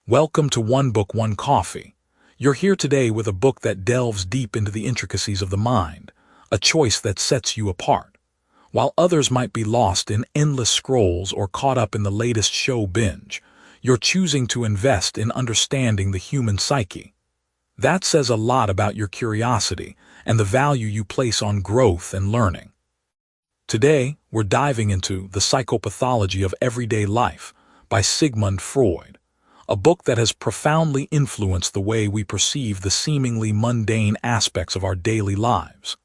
Welcome to One Book, One Coffee. You're here today with a book that delves deep into the intricacies of the mind, a choice that sets you apart. While others might be lost in endless scrolls or caught up in the latest show binge, you're choosing to invest in understanding the human psyche. That says a lot about your curiosity and the value you place on growth and learning. Today, we're diving into The Psychopathology of Everyday Life by Sigmund Freud, a book that has profoundly influenced the way we perceive the seemingly mundane aspects of our daily lives.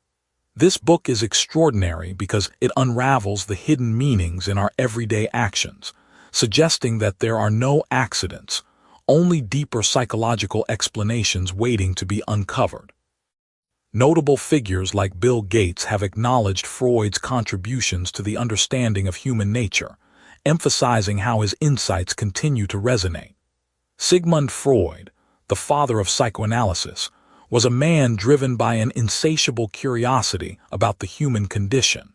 This book is extraordinary because it unravels the hidden meanings in our everyday actions, suggesting that there are no accidents, only deeper psychological explanations waiting to be uncovered. Notable figures like Bill Gates have acknowledged Freud's contributions to the understanding of human nature, emphasizing how his insights continue to resonate. Sigmund Freud, the father of psychoanalysis, was a man driven by an insatiable curiosity about the human condition.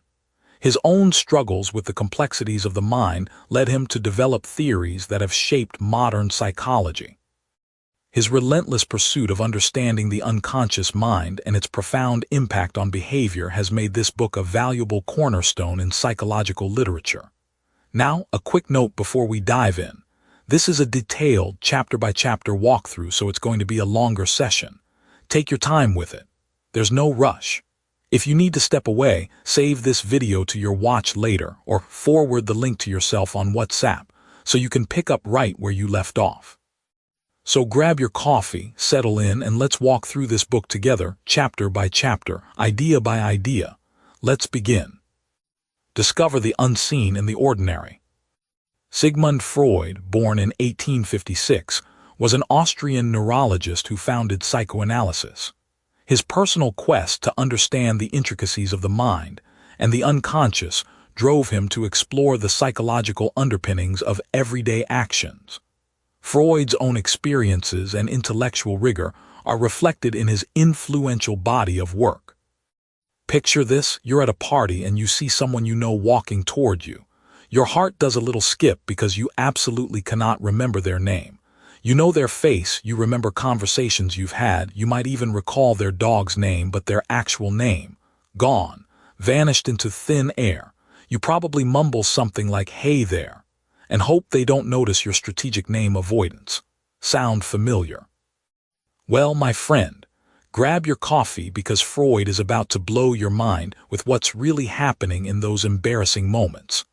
His own struggles with the complexities of the mind led him to develop theories that have shaped modern psychology. His relentless pursuit of understanding the unconscious mind and its profound impact on behavior has made this book a valuable cornerstone in psychological literature. Now, a quick note before we dive in. This is a detailed, chapter-by-chapter walkthrough, so it's going to be a longer session. Take your time with it. There's no rush. If you need to step away, save this video to your watch later or forward the link to yourself on WhatsApp so you can pick up right where you left off. So grab your coffee, settle in, and let's walk through this book together, chapter by chapter, idea by idea. Let's begin. Discover the unseen in the ordinary. Sigmund Freud, born in 1856, was an Austrian neurologist who founded psychoanalysis. His personal quest to understand the intricacies of the mind and the unconscious drove him to explore the psychological underpinnings of everyday actions. Freud's own experiences and intellectual rigor are reflected in his influential body of work. Picture this: you're at a party and you see someone you know walking toward you. Your heart does a little skip because you absolutely cannot remember their name. You know their face, you remember conversations you've had, you might even recall their dog's name, but their actual name, gone, vanished into thin air. You probably mumble something like, "Hey there," and hope they don't notice your strategic name avoidance. Sound familiar? Well, my friend, grab your coffee because Freud is about to blow your mind with what's really happening in those embarrassing moments.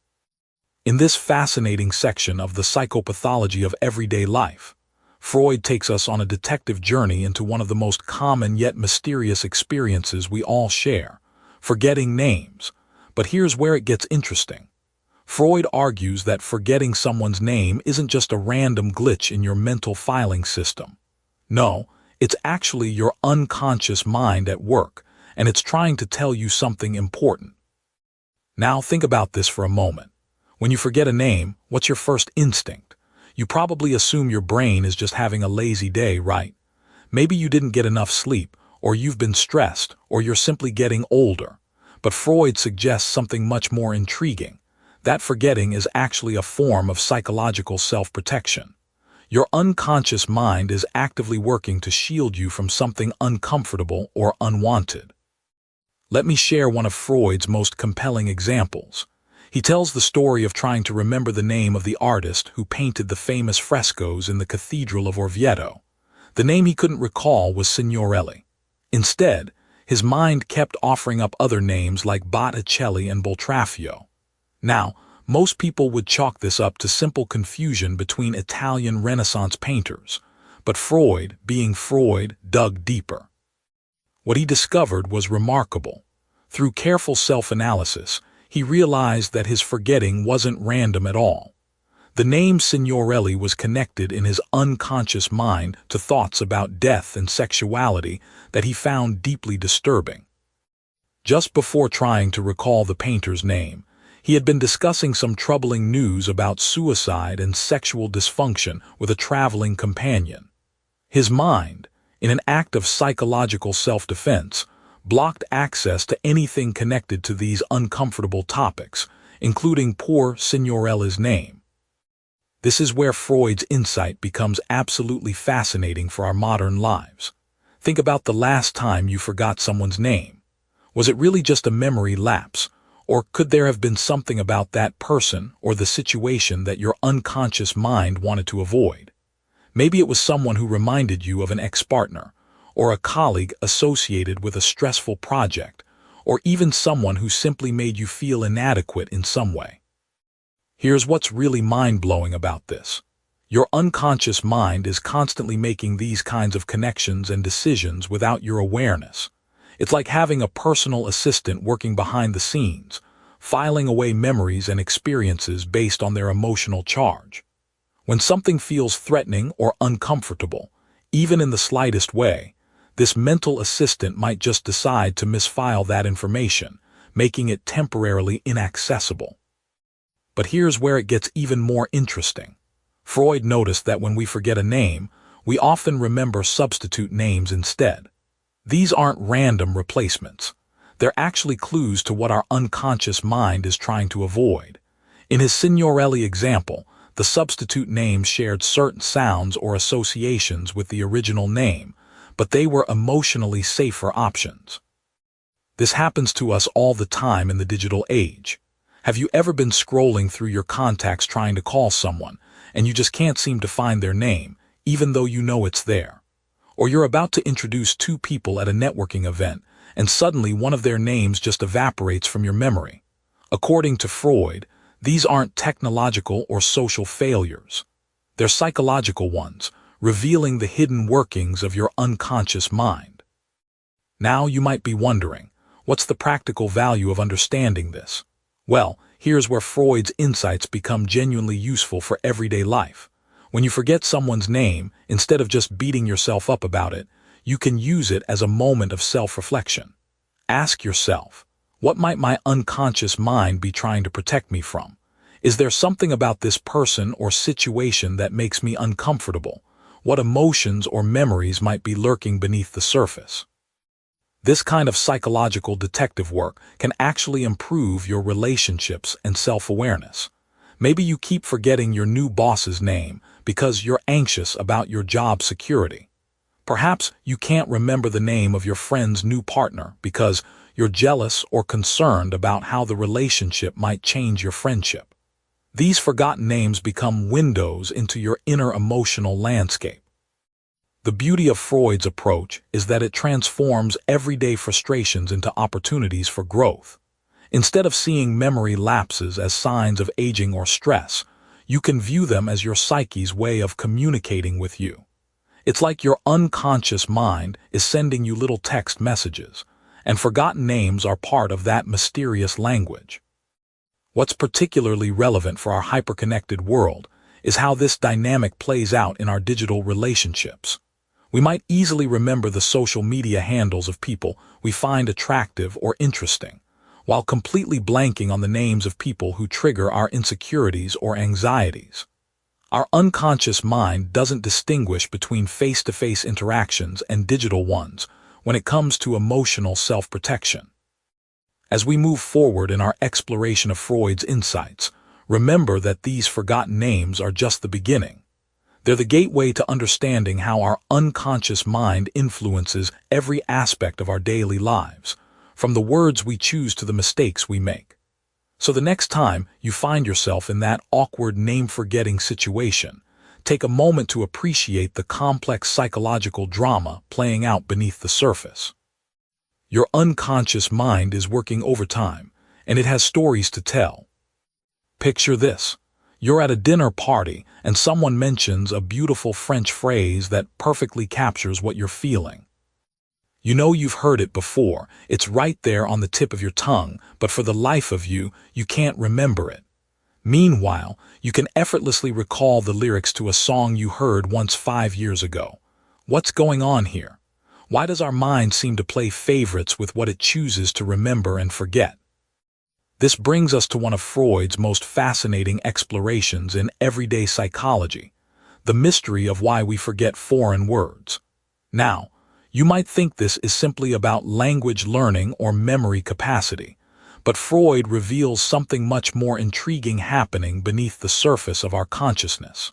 In this fascinating section of The Psychopathology of Everyday Life, Freud takes us on a detective journey into one of the most common yet mysterious experiences we all share, forgetting names. But here's where it gets interesting. Freud argues that forgetting someone's name isn't just a random glitch in your mental filing system. No, it's actually your unconscious mind at work, and it's trying to tell you something important. Now think about this for a moment. When you forget a name, what's your first instinct? You probably assume your brain is just having a lazy day, right? Maybe you didn't get enough sleep, or you've been stressed, or you're simply getting older. But Freud suggests something much more intriguing. That forgetting is actually a form of psychological self-protection. Your unconscious mind is actively working to shield you from something uncomfortable or unwanted. Let me share one of Freud's most compelling examples. He tells the story of trying to remember the name of the artist who painted the famous frescoes in the Cathedral of Orvieto. The name he couldn't recall was Signorelli. Instead, his mind kept offering up other names like Botticelli and Boltraffio. Now, most people would chalk this up to simple confusion between Italian Renaissance painters, but Freud, being Freud, dug deeper. What he discovered was remarkable. Through careful self-analysis, he realized that his forgetting wasn't random at all. The name Signorelli was connected in his unconscious mind to thoughts about death and sexuality that he found deeply disturbing. Just before trying to recall the painter's name, he had been discussing some troubling news about suicide and sexual dysfunction with a traveling companion. His mind, in an act of psychological self-defense, blocked access to anything connected to these uncomfortable topics, including poor Signorelli's name. This is where Freud's insight becomes absolutely fascinating for our modern lives. Think about the last time you forgot someone's name. Was it really just a memory lapse, or could there have been something about that person or the situation that your unconscious mind wanted to avoid? Maybe it was someone who reminded you of an ex-partner, or a colleague associated with a stressful project, or even someone who simply made you feel inadequate in some way. Here's what's really mind-blowing about this. Your unconscious mind is constantly making these kinds of connections and decisions without your awareness. It's like having a personal assistant working behind the scenes, filing away memories and experiences based on their emotional charge. When something feels threatening or uncomfortable, even in the slightest way, this mental assistant might just decide to misfile that information, making it temporarily inaccessible. But here's where it gets even more interesting. Freud noticed that when we forget a name, we often remember substitute names instead. These aren't random replacements. They're actually clues to what our unconscious mind is trying to avoid. In his Signorelli example, the substitute names shared certain sounds or associations with the original name, but they were emotionally safer options. This happens to us all the time in the digital age. Have you ever been scrolling through your contacts trying to call someone, and you just can't seem to find their name, even though you know it's there? Or you're about to introduce two people at a networking event, and suddenly one of their names just evaporates from your memory. According to Freud, these aren't technological or social failures. They're psychological ones, revealing the hidden workings of your unconscious mind. Now you might be wondering, what's the practical value of understanding this? Well, here's where Freud's insights become genuinely useful for everyday life. When you forget someone's name, instead of just beating yourself up about it, you can use it as a moment of self-reflection. Ask yourself, what might my unconscious mind be trying to protect me from? Is there something about this person or situation that makes me uncomfortable? What emotions or memories might be lurking beneath the surface? This kind of psychological detective work can actually improve your relationships and self-awareness. Maybe you keep forgetting your new boss's name because you're anxious about your job security. Perhaps you can't remember the name of your friend's new partner because you're jealous or concerned about how the relationship might change your friendship. These forgotten names become windows into your inner emotional landscape. The beauty of Freud's approach is that it transforms everyday frustrations into opportunities for growth. Instead of seeing memory lapses as signs of aging or stress, you can view them as your psyche's way of communicating with you. It's like your unconscious mind is sending you little text messages, and forgotten names are part of that mysterious language. What's particularly relevant for our hyperconnected world is how this dynamic plays out in our digital relationships. We might easily remember the social media handles of people we find attractive or interesting, while completely blanking on the names of people who trigger our insecurities or anxieties. Our unconscious mind doesn't distinguish between face-to-face interactions and digital ones when it comes to emotional self-protection. As we move forward in our exploration of Freud's insights, remember that these forgotten names are just the beginning. They're the gateway to understanding how our unconscious mind influences every aspect of our daily lives, from the words we choose to the mistakes we make. So the next time you find yourself in that awkward name-forgetting situation, take a moment to appreciate the complex psychological drama playing out beneath the surface. Your unconscious mind is working overtime, and it has stories to tell. Picture this. You're at a dinner party, and someone mentions a beautiful French phrase that perfectly captures what you're feeling. You know you've heard it before, it's right there on the tip of your tongue, but for the life of you, you can't remember it. Meanwhile, you can effortlessly recall the lyrics to a song you heard once 5 years ago. What's going on here? Why does our mind seem to play favorites with what it chooses to remember and forget? This brings us to one of Freud's most fascinating explorations in everyday psychology, the mystery of why we forget foreign words. Now, you might think this is simply about language learning or memory capacity, But Freud reveals something much more intriguing happening beneath the surface of our consciousness.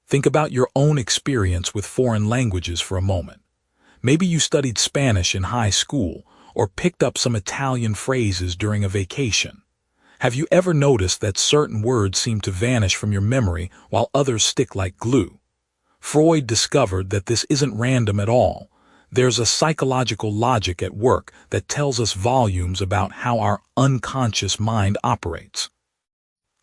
Think about your own experience with foreign languages for a moment. Maybe you studied Spanish in high school or picked up some Italian phrases during a vacation. Have you ever noticed that certain words seem to vanish from your memory while others stick like glue? Freud discovered that this isn't random at all. There's a psychological logic at work that tells us volumes about how our unconscious mind operates.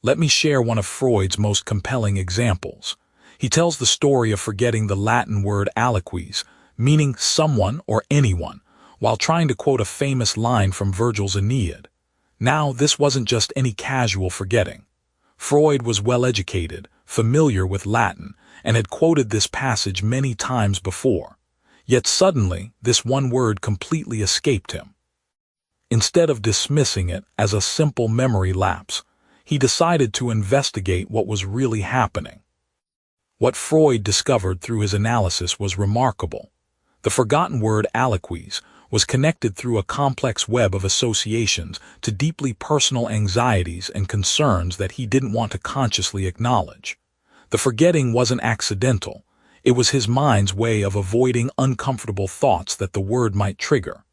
Let me share one of Freud's most compelling examples. He tells the story of forgetting the Latin word aliquis, meaning someone or anyone, while trying to quote a famous line from Virgil's Aeneid. Now, this wasn't just any casual forgetting. Freud was well-educated, familiar with Latin, and had quoted this passage many times before. Yet suddenly, this one word completely escaped him. Instead of dismissing it as a simple memory lapse, he decided to investigate what was really happening. What Freud discovered through his analysis was remarkable. The forgotten word aliquis was connected through a complex web of associations to deeply personal anxieties and concerns that he didn't want to consciously acknowledge. The forgetting wasn't accidental. It was his mind's way of avoiding uncomfortable thoughts that the word might trigger.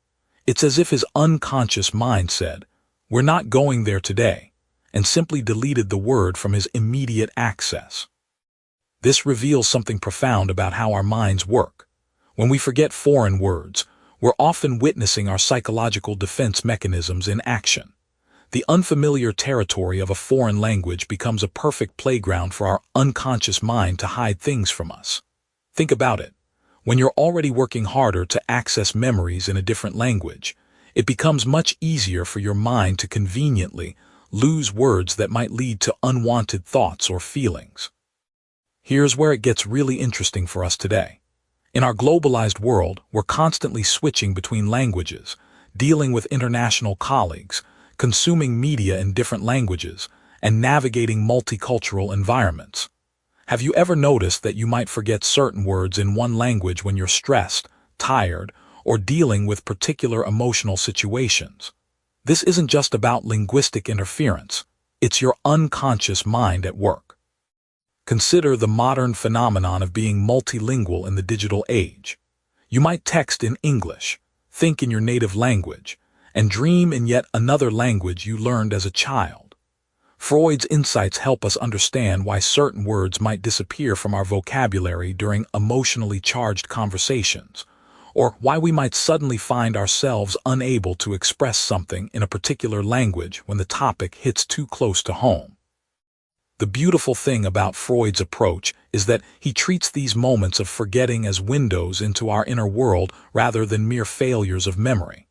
It's as if his unconscious mind said, "We're not going there today," and simply deleted the word from his immediate access. This reveals something profound about how our minds work. When we forget foreign words, we're often witnessing our psychological defense mechanisms in action. The unfamiliar territory of a foreign language becomes a perfect playground for our unconscious mind to hide things from us. Think about it. When you're already working harder to access memories in a different language, it becomes much easier for your mind to conveniently lose words that might lead to unwanted thoughts or feelings. Here's where it gets really interesting for us today. In our globalized world, we're constantly switching between languages, dealing with international colleagues, consuming media in different languages, and navigating multicultural environments. Have you ever noticed that you might forget certain words in one language when you're stressed, tired, or dealing with particular emotional situations? This isn't just about linguistic interference. It's your unconscious mind at work. Consider the modern phenomenon of being multilingual in the digital age. You might text in English, think in your native language, and dream in yet another language you learned as a child. Freud's insights help us understand why certain words might disappear from our vocabulary during emotionally charged conversations, or why we might suddenly find ourselves unable to express something in a particular language when the topic hits too close to home. The beautiful thing about Freud's approach is that he treats these moments of forgetting as windows into our inner world rather than mere failures of memory.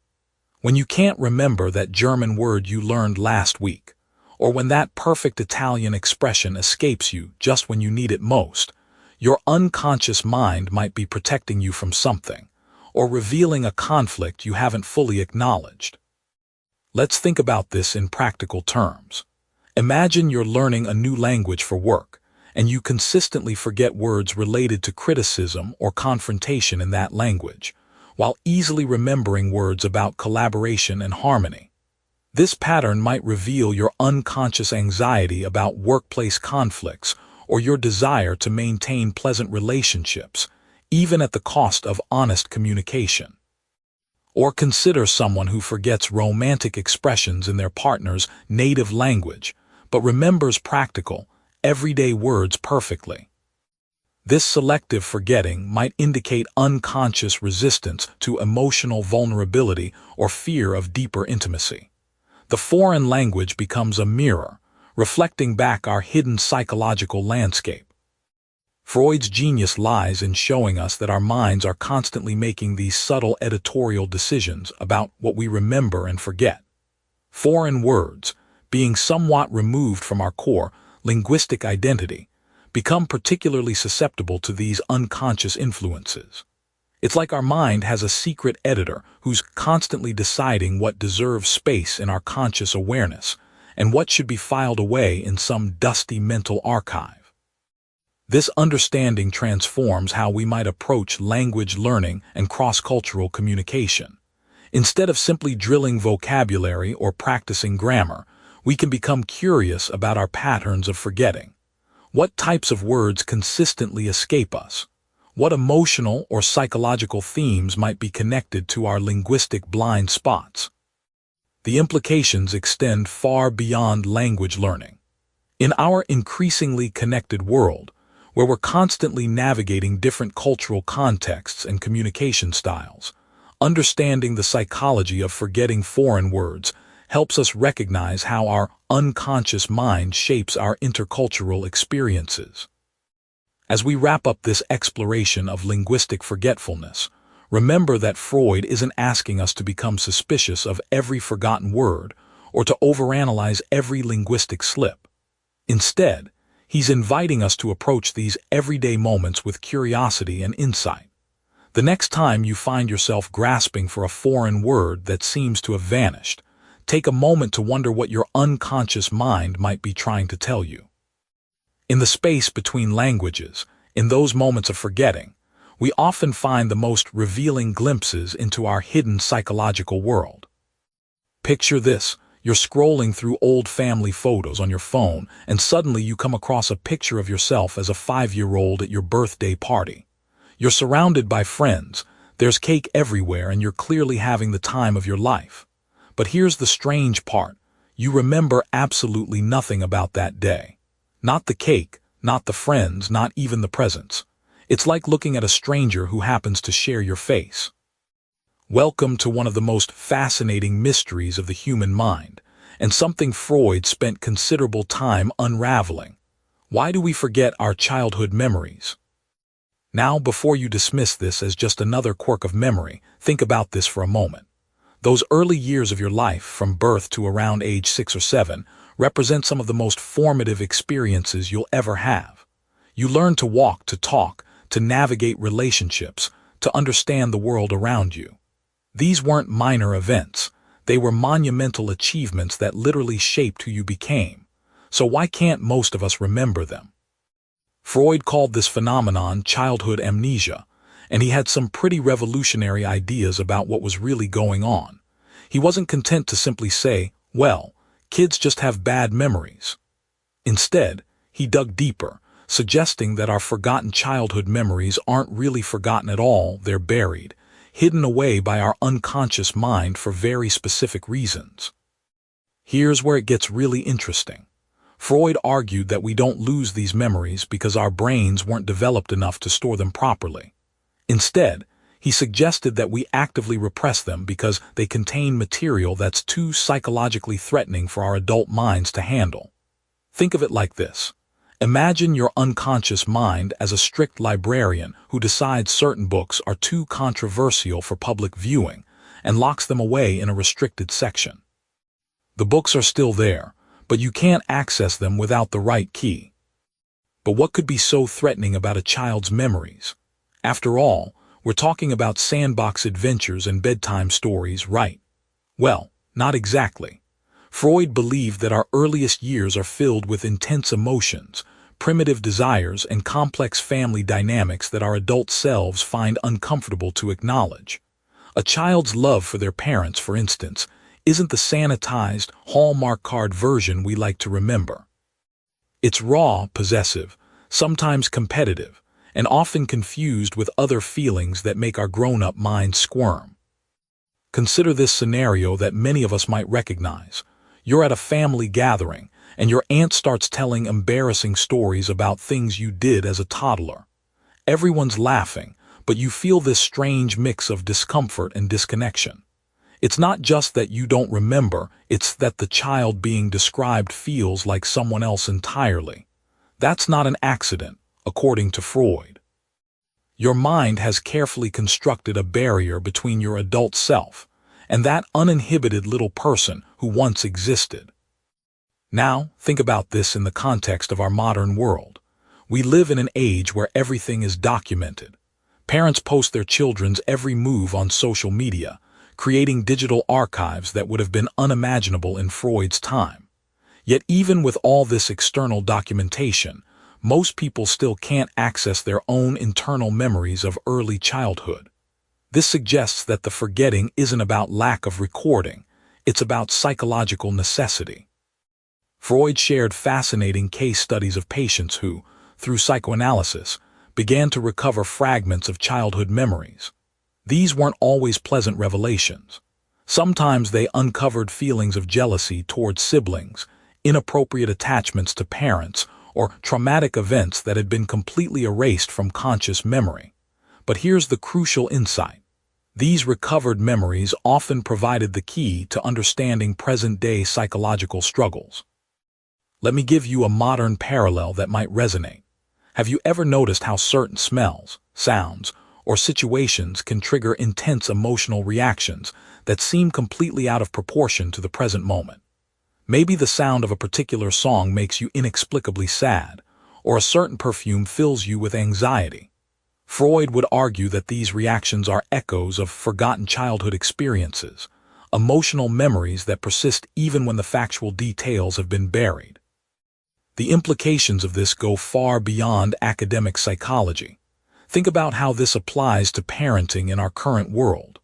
When you can't remember that German word you learned last week, or when that perfect Italian expression escapes you just when you need it most, your unconscious mind might be protecting you from something, or revealing a conflict you haven't fully acknowledged. Let's think about this in practical terms. Imagine you're learning a new language for work, and you consistently forget words related to criticism or confrontation in that language, while easily remembering words about collaboration and harmony. This pattern might reveal your unconscious anxiety about workplace conflicts or your desire to maintain pleasant relationships, even at the cost of honest communication. Or consider someone who forgets romantic expressions in their partner's native language, but remembers practical, everyday words perfectly. This selective forgetting might indicate unconscious resistance to emotional vulnerability or fear of deeper intimacy. The foreign language becomes a mirror, reflecting back our hidden psychological landscape. Freud's genius lies in showing us that our minds are constantly making these subtle editorial decisions about what we remember and forget. Foreign words, being somewhat removed from our core linguistic identity, become particularly susceptible to these unconscious influences. It's like our mind has a secret editor who's constantly deciding what deserves space in our conscious awareness and what should be filed away in some dusty mental archive. This understanding transforms how we might approach language learning and cross-cultural communication. Instead of simply drilling vocabulary or practicing grammar, we can become curious about our patterns of forgetting. What types of words consistently escape us? What emotional or psychological themes might be connected to our linguistic blind spots? The implications extend far beyond language learning. In our increasingly connected world, where we're constantly navigating different cultural contexts and communication styles, understanding the psychology of forgetting foreign words helps us recognize how our unconscious mind shapes our intercultural experiences. As we wrap up this exploration of linguistic forgetfulness, remember that Freud isn't asking us to become suspicious of every forgotten word or to overanalyze every linguistic slip. Instead, he's inviting us to approach these everyday moments with curiosity and insight. The next time you find yourself grasping for a foreign word that seems to have vanished, take a moment to wonder what your unconscious mind might be trying to tell you. In the space between languages, in those moments of forgetting, we often find the most revealing glimpses into our hidden psychological world. Picture this. You're scrolling through old family photos on your phone, and suddenly you come across a picture of yourself as a 5-year-old at your birthday party. You're surrounded by friends, there's cake everywhere, and you're clearly having the time of your life. But here's the strange part. You remember absolutely nothing about that day. Not the cake, not the friends, not even the presents. It's like looking at a stranger who happens to share your face. Welcome to one of the most fascinating mysteries of the human mind, and something Freud spent considerable time unraveling. Why do we forget our childhood memories? Now, before you dismiss this as just another quirk of memory, think about this for a moment. Those early years of your life, from birth to around age 6 or 7, represent some of the most formative experiences you'll ever have. You learn to walk, to talk, to navigate relationships, to understand the world around you. These weren't minor events. They were monumental achievements that literally shaped who you became. So why can't most of us remember them? Freud called this phenomenon childhood amnesia, and he had some pretty revolutionary ideas about what was really going on. He wasn't content to simply say, well, kids just have bad memories. Instead, he dug deeper, suggesting that our forgotten childhood memories aren't really forgotten at all, they're buried, hidden away by our unconscious mind for very specific reasons. Here's where it gets really interesting. Freud argued that we don't lose these memories because our brains weren't developed enough to store them properly. Instead, he suggested that we actively repress them because they contain material that's too psychologically threatening for our adult minds to handle. Think of it like this. Imagine your unconscious mind as a strict librarian who decides certain books are too controversial for public viewing and locks them away in a restricted section. The books are still there, but you can't access them without the right key. But what could be so threatening about a child's memories? After all, we're talking about sandbox adventures and bedtime stories, right? Well, not exactly. Freud believed that our earliest years are filled with intense emotions, primitive desires, and complex family dynamics that our adult selves find uncomfortable to acknowledge. A child's love for their parents, for instance, isn't the sanitized, Hallmark card version we like to remember. It's raw, possessive, sometimes competitive, and often confused with other feelings that make our grown-up minds squirm. Consider this scenario that many of us might recognize. You're at a family gathering, and your aunt starts telling embarrassing stories about things you did as a toddler. Everyone's laughing, but you feel this strange mix of discomfort and disconnection. It's not just that you don't remember, it's that the child being described feels like someone else entirely. That's not an accident, according to Freud. Your mind has carefully constructed a barrier between your adult self and that uninhibited little person who once existed. Now, think about this in the context of our modern world. We live in an age where everything is documented. Parents post their children's every move on social media, creating digital archives that would have been unimaginable in Freud's time. Yet even with all this external documentation, most people still can't access their own internal memories of early childhood. This suggests that the forgetting isn't about lack of recording, it's about psychological necessity. Freud shared fascinating case studies of patients who, through psychoanalysis, began to recover fragments of childhood memories. These weren't always pleasant revelations. Sometimes they uncovered feelings of jealousy towards siblings, inappropriate attachments to parents, or traumatic events that had been completely erased from conscious memory. But here's the crucial insight. These recovered memories often provided the key to understanding present-day psychological struggles. Let me give you a modern parallel that might resonate. Have you ever noticed how certain smells, sounds, or situations can trigger intense emotional reactions that seem completely out of proportion to the present moment? Maybe the sound of a particular song makes you inexplicably sad, or a certain perfume fills you with anxiety. Freud would argue that these reactions are echoes of forgotten childhood experiences, emotional memories that persist even when the factual details have been buried. The implications of this go far beyond academic psychology. Think about how this applies to parenting in our current world.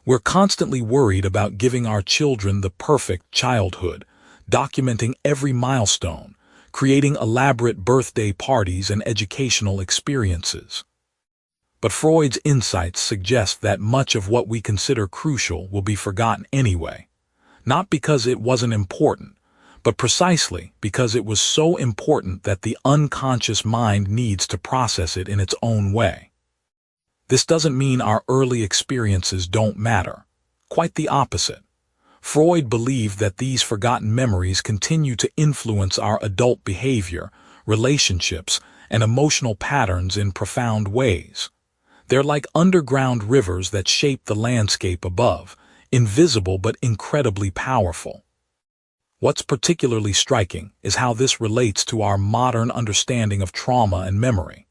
We're constantly worried about giving our children the perfect childhood, documenting every milestone, creating elaborate birthday parties and educational experiences. But Freud's insights suggest that much of what we consider crucial will be forgotten anyway, not because it wasn't important, but precisely because it was so important that the unconscious mind needs to process it in its own way. This doesn't mean our early experiences don't matter. Quite the opposite. Freud believed that these forgotten memories continue to influence our adult behavior, relationships, and emotional patterns in profound ways. They're like underground rivers that shape the landscape above, invisible but incredibly powerful. What's particularly striking is how this relates to our modern understanding of trauma and memory.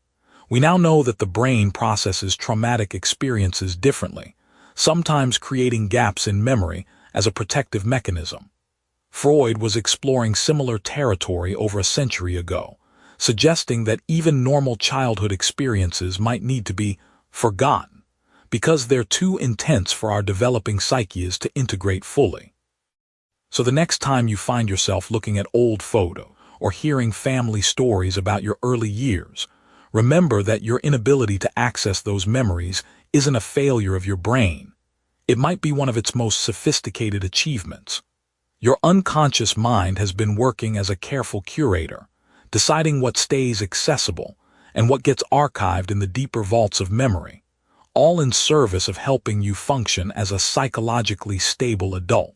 We now know that the brain processes traumatic experiences differently, sometimes creating gaps in memory as a protective mechanism. Freud was exploring similar territory over a century ago, suggesting that even normal childhood experiences might need to be forgotten because they're too intense for our developing psyches to integrate fully. So the next time you find yourself looking at old photos or hearing family stories about your early years, remember that your inability to access those memories isn't a failure of your brain. It might be one of its most sophisticated achievements. Your unconscious mind has been working as a careful curator, deciding what stays accessible and what gets archived in the deeper vaults of memory, all in service of helping you function as a psychologically stable adult.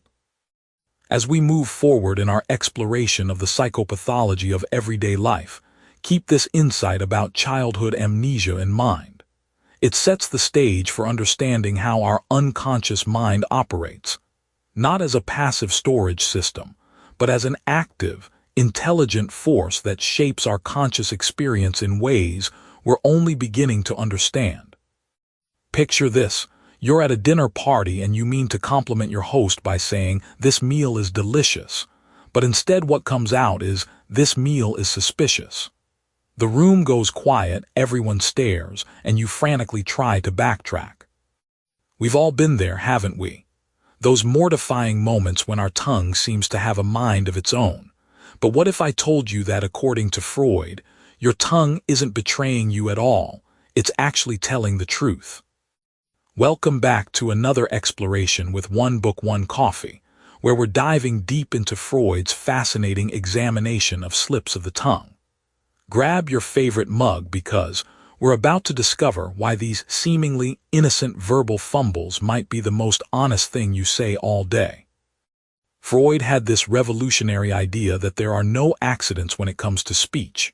As we move forward in our exploration of the psychopathology of everyday life, keep this insight about childhood amnesia in mind. It sets the stage for understanding how our unconscious mind operates, not as a passive storage system, but as an active, intelligent force that shapes our conscious experience in ways we're only beginning to understand. Picture this. You're at a dinner party and you mean to compliment your host by saying, "This meal is delicious," but instead what comes out is, "This meal is suspicious." The room goes quiet, everyone stares, and you frantically try to backtrack. We've all been there, haven't we? Those mortifying moments when our tongue seems to have a mind of its own. But what if I told you that, according to Freud, your tongue isn't betraying you at all, it's actually telling the truth? Welcome back to another exploration with One Book, One Coffee, where we're diving deep into Freud's fascinating examination of slips of the tongue. Grab your favorite mug because we're about to discover why these seemingly innocent verbal fumbles might be the most honest thing you say all day. Freud had this revolutionary idea that there are no accidents when it comes to speech.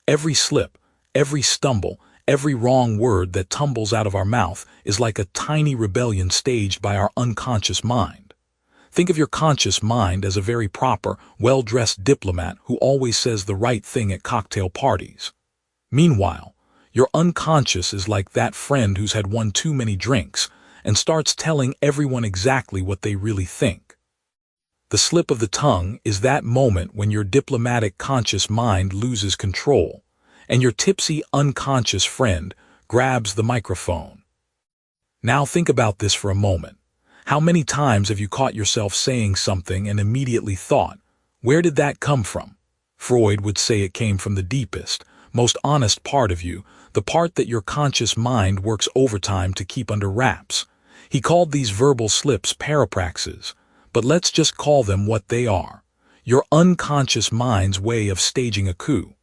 Every slip, every stumble, every wrong word that tumbles out of our mouth is like a tiny rebellion staged by our unconscious mind. Think of your conscious mind as a very proper, well-dressed diplomat who always says the right thing at cocktail parties. Meanwhile, your unconscious is like that friend who's had one too many drinks and starts telling everyone exactly what they really think. The slip of the tongue is that moment when your diplomatic conscious mind loses control, and your tipsy unconscious friend grabs the microphone. Now think about this for a moment. How many times have you caught yourself saying something and immediately thought, where did that come from? Freud would say it came from the deepest, most honest part of you, the part that your conscious mind works overtime to keep under wraps. He called these verbal slips parapraxes, but let's just call them what they are: your unconscious mind's way of staging a coup.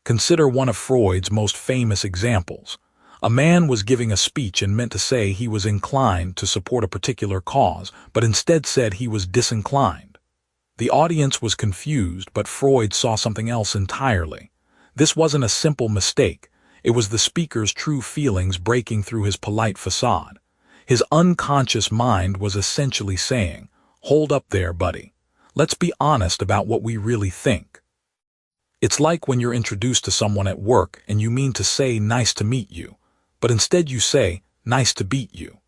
Consider one of Freud's most famous examples. A man was giving a speech and meant to say he was inclined to support a particular cause, but instead said he was disinclined. The audience was confused, but Freud saw something else entirely. This wasn't a simple mistake. It was the speaker's true feelings breaking through his polite facade. His unconscious mind was essentially saying, "Hold up there, buddy. Let's be honest about what we really think." It's like when you're introduced to someone at work and you mean to say "nice to meet you," but instead you say "nice to beat you."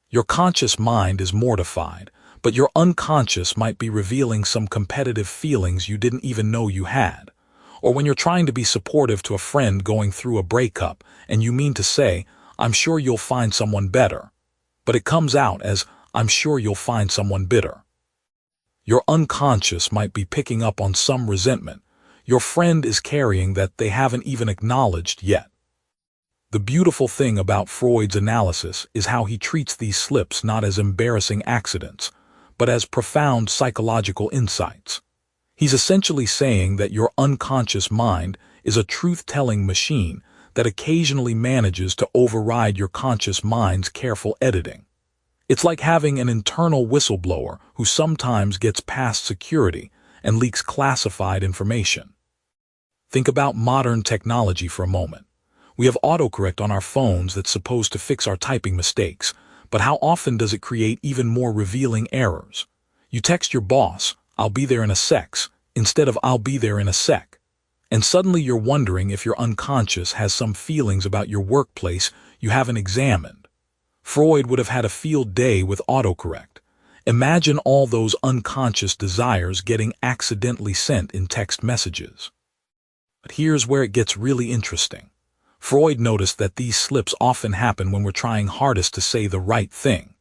Your conscious mind is mortified, but your unconscious might be revealing some competitive feelings you didn't even know you had. Or when you're trying to be supportive to a friend going through a breakup and you mean to say, "I'm sure you'll find someone better," but it comes out as, "I'm sure you'll find someone bitter." Your unconscious might be picking up on some resentment your friend is carrying that they haven't even acknowledged yet. The beautiful thing about Freud's analysis is how he treats these slips not as embarrassing accidents, but as profound psychological insights. He's essentially saying that your unconscious mind is a truth-telling machine that occasionally manages to override your conscious mind's careful editing. It's like having an internal whistleblower who sometimes gets past security and leaks classified information. Think about modern technology for a moment. We have autocorrect on our phones that's supposed to fix our typing mistakes, but how often does it create even more revealing errors? You text your boss, "I'll be there in a sec," instead of "I'll be there in a sec." And suddenly you're wondering if your unconscious has some feelings about your workplace you haven't examined. Freud would have had a field day with autocorrect. Imagine all those unconscious desires getting accidentally sent in text messages. But here's where it gets really interesting. Freud noticed that these slips often happen when we're trying hardest to say the right thing.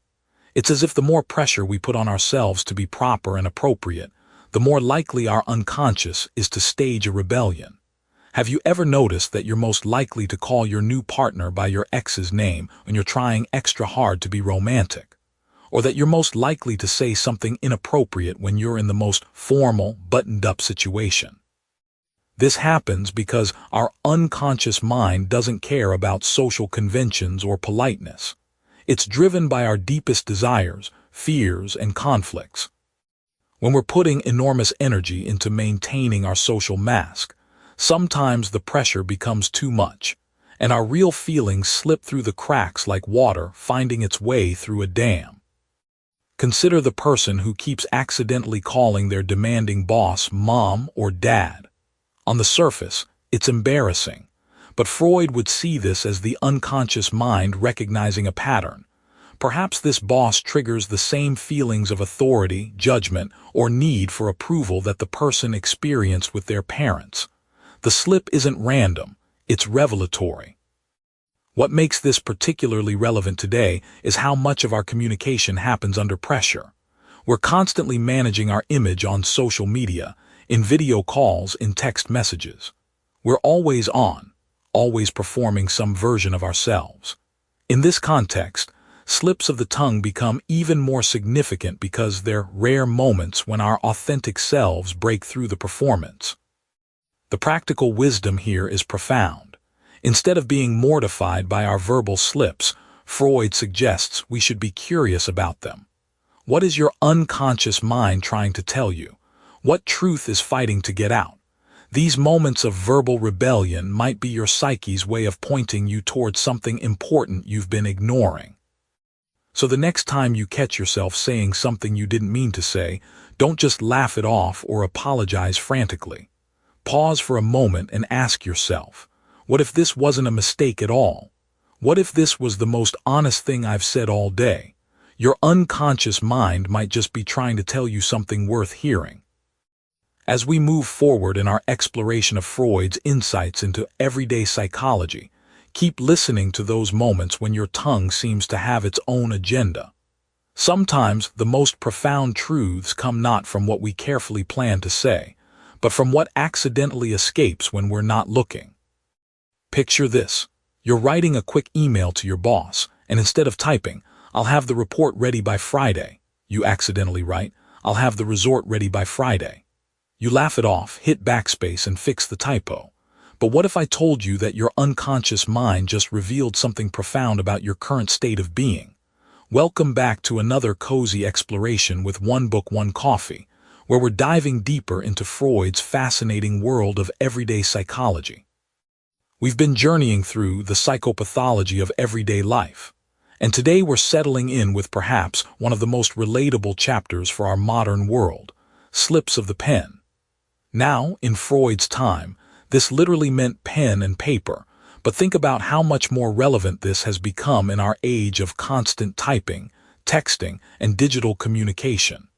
It's as if the more pressure we put on ourselves to be proper and appropriate, the more likely our unconscious is to stage a rebellion. Have you ever noticed that you're most likely to call your new partner by your ex's name when you're trying extra hard to be romantic? Or that you're most likely to say something inappropriate when you're in the most formal, buttoned-up situation? This happens because our unconscious mind doesn't care about social conventions or politeness. It's driven by our deepest desires, fears, and conflicts. When we're putting enormous energy into maintaining our social mask, sometimes the pressure becomes too much, and our real feelings slip through the cracks like water finding its way through a dam. Consider the person who keeps accidentally calling their demanding boss mom or dad. On the surface, it's embarrassing, but Freud would see this as the unconscious mind recognizing a pattern. Perhaps this boss triggers the same feelings of authority, judgment, or need for approval that the person experienced with their parents. The slip isn't random, it's revelatory. What makes this particularly relevant today is how much of our communication happens under pressure. We're constantly managing our image on social media, in video calls, in text messages. We're always on, always performing some version of ourselves. In this context, slips of the tongue become even more significant because they're rare moments when our authentic selves break through the performance. The practical wisdom here is profound. Instead of being mortified by our verbal slips, Freud suggests we should be curious about them. What is your unconscious mind trying to tell you? What truth is fighting to get out? These moments of verbal rebellion might be your psyche's way of pointing you towards something important you've been ignoring. So the next time you catch yourself saying something you didn't mean to say, don't just laugh it off or apologize frantically. Pause for a moment and ask yourself, what if this wasn't a mistake at all? What if this was the most honest thing I've said all day? Your unconscious mind might just be trying to tell you something worth hearing. As we move forward in our exploration of Freud's insights into everyday psychology, Keep listening to those moments when your tongue seems to have its own agenda. Sometimes the most profound truths come not from what we carefully plan to say, but from what accidentally escapes when we're not looking. Picture this. You're writing a quick email to your boss, and instead of typing, "I'll have the report ready by Friday," you accidentally write, "I'll have the resort ready by Friday." You laugh it off, hit backspace, and fix the typo. But what if I told you that your unconscious mind just revealed something profound about your current state of being? Welcome back to another cozy exploration with One Book, One Coffee, where we're diving deeper into Freud's fascinating world of everyday psychology. We've been journeying through the psychopathology of everyday life, and today we're settling in with perhaps one of the most relatable chapters for our modern world, slips of the pen. Now, in Freud's time, this literally meant pen and paper, but think about how much more relevant this has become in our age of constant typing, texting, and digital communication.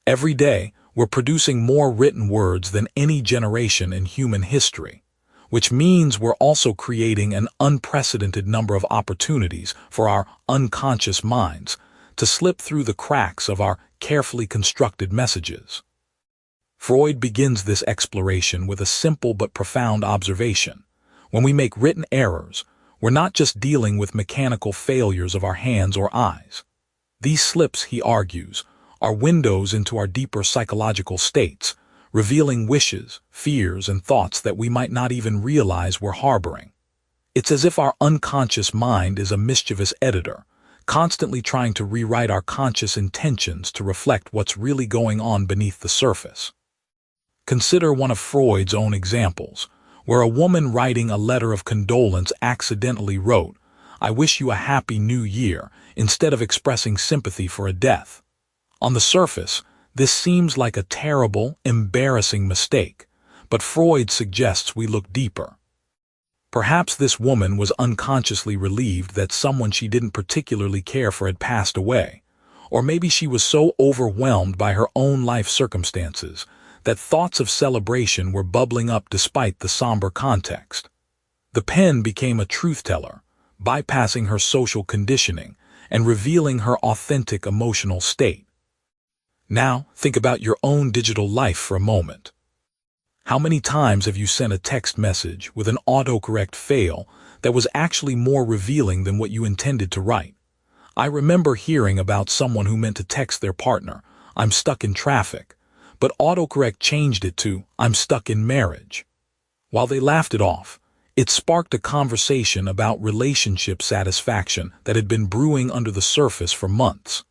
Every day, we're producing more written words than any generation in human history, which means we're also creating an unprecedented number of opportunities for our unconscious minds to slip through the cracks of our carefully constructed messages. Freud begins this exploration with a simple but profound observation. When we make written errors, we're not just dealing with mechanical failures of our hands or eyes. These slips, he argues, are windows into our deeper psychological states, revealing wishes, fears, and thoughts that we might not even realize we're harboring. It's as if our unconscious mind is a mischievous editor, constantly trying to rewrite our conscious intentions to reflect what's really going on beneath the surface. Consider one of Freud's own examples, where a woman writing a letter of condolence accidentally wrote, "I wish you a happy new year," instead of expressing sympathy for a death. On the surface, this seems like a terrible, embarrassing mistake, but Freud suggests we look deeper. Perhaps this woman was unconsciously relieved that someone she didn't particularly care for had passed away, or maybe she was so overwhelmed by her own life circumstances that thoughts of celebration were bubbling up despite the somber context. The pen became a truth-teller, bypassing her social conditioning and revealing her authentic emotional state. Now, think about your own digital life for a moment. How many times have you sent a text message with an autocorrect fail that was actually more revealing than what you intended to write? I remember hearing about someone who meant to text their partner, "I'm stuck in traffic," but autocorrect changed it to, "I'm stuck in marriage." While they laughed it off, it sparked a conversation about relationship satisfaction that had been brewing under the surface for months.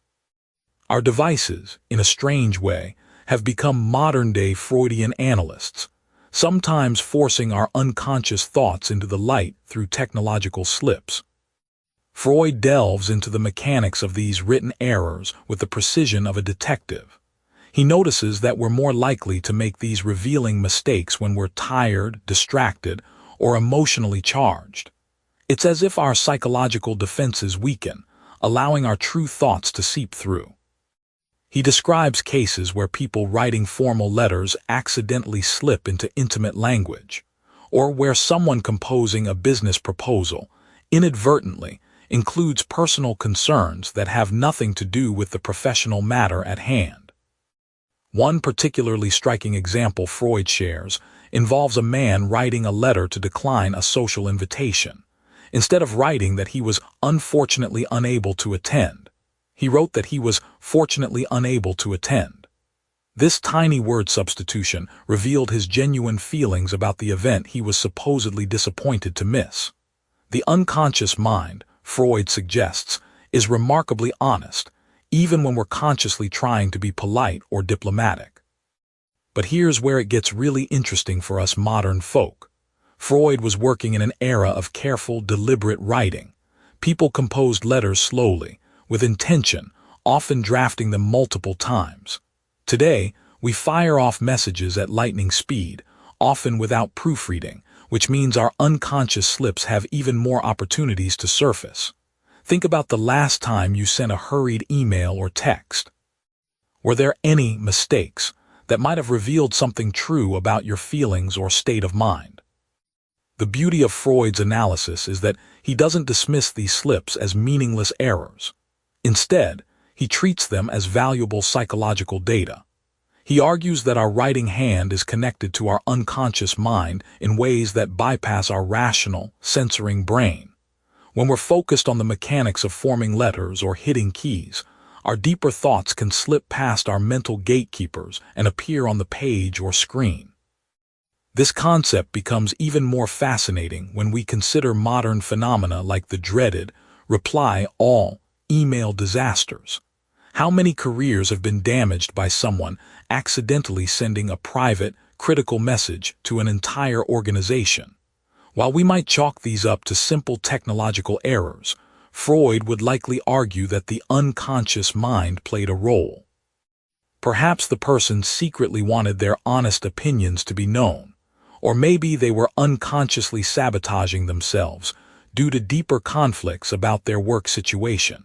Our devices, in a strange way, have become modern-day Freudian analysts, sometimes forcing our unconscious thoughts into the light through technological slips. Freud delves into the mechanics of these written errors with the precision of a detective. He notices that we're more likely to make these revealing mistakes when we're tired, distracted, or emotionally charged. It's as if our psychological defenses weaken, allowing our true thoughts to seep through. He describes cases where people writing formal letters accidentally slip into intimate language, or where someone composing a business proposal inadvertently includes personal concerns that have nothing to do with the professional matter at hand. One particularly striking example Freud shares involves a man writing a letter to decline a social invitation. Instead of writing that he was unfortunately unable to attend, he wrote that he was fortunately unable to attend. This tiny word substitution revealed his genuine feelings about the event he was supposedly disappointed to miss. The unconscious mind, Freud suggests, is remarkably honest, even when we're consciously trying to be polite or diplomatic. But here's where it gets really interesting for us modern folk. Freud was working in an era of careful, deliberate writing. People composed letters slowly, with intention, often drafting them multiple times. Today, we fire off messages at lightning speed, often without proofreading, which means our unconscious slips have even more opportunities to surface. Think about the last time you sent a hurried email or text. Were there any mistakes that might have revealed something true about your feelings or state of mind? The beauty of Freud's analysis is that he doesn't dismiss these slips as meaningless errors. Instead, he treats them as valuable psychological data. He argues that our writing hand is connected to our unconscious mind in ways that bypass our rational, censoring brain. When we're focused on the mechanics of forming letters or hitting keys, our deeper thoughts can slip past our mental gatekeepers and appear on the page or screen. This concept becomes even more fascinating when we consider modern phenomena like the dreaded reply all email disasters. How many careers have been damaged by someone accidentally sending a private, critical message to an entire organization? While we might chalk these up to simple technological errors, Freud would likely argue that the unconscious mind played a role. Perhaps the person secretly wanted their honest opinions to be known, or maybe they were unconsciously sabotaging themselves due to deeper conflicts about their work situation.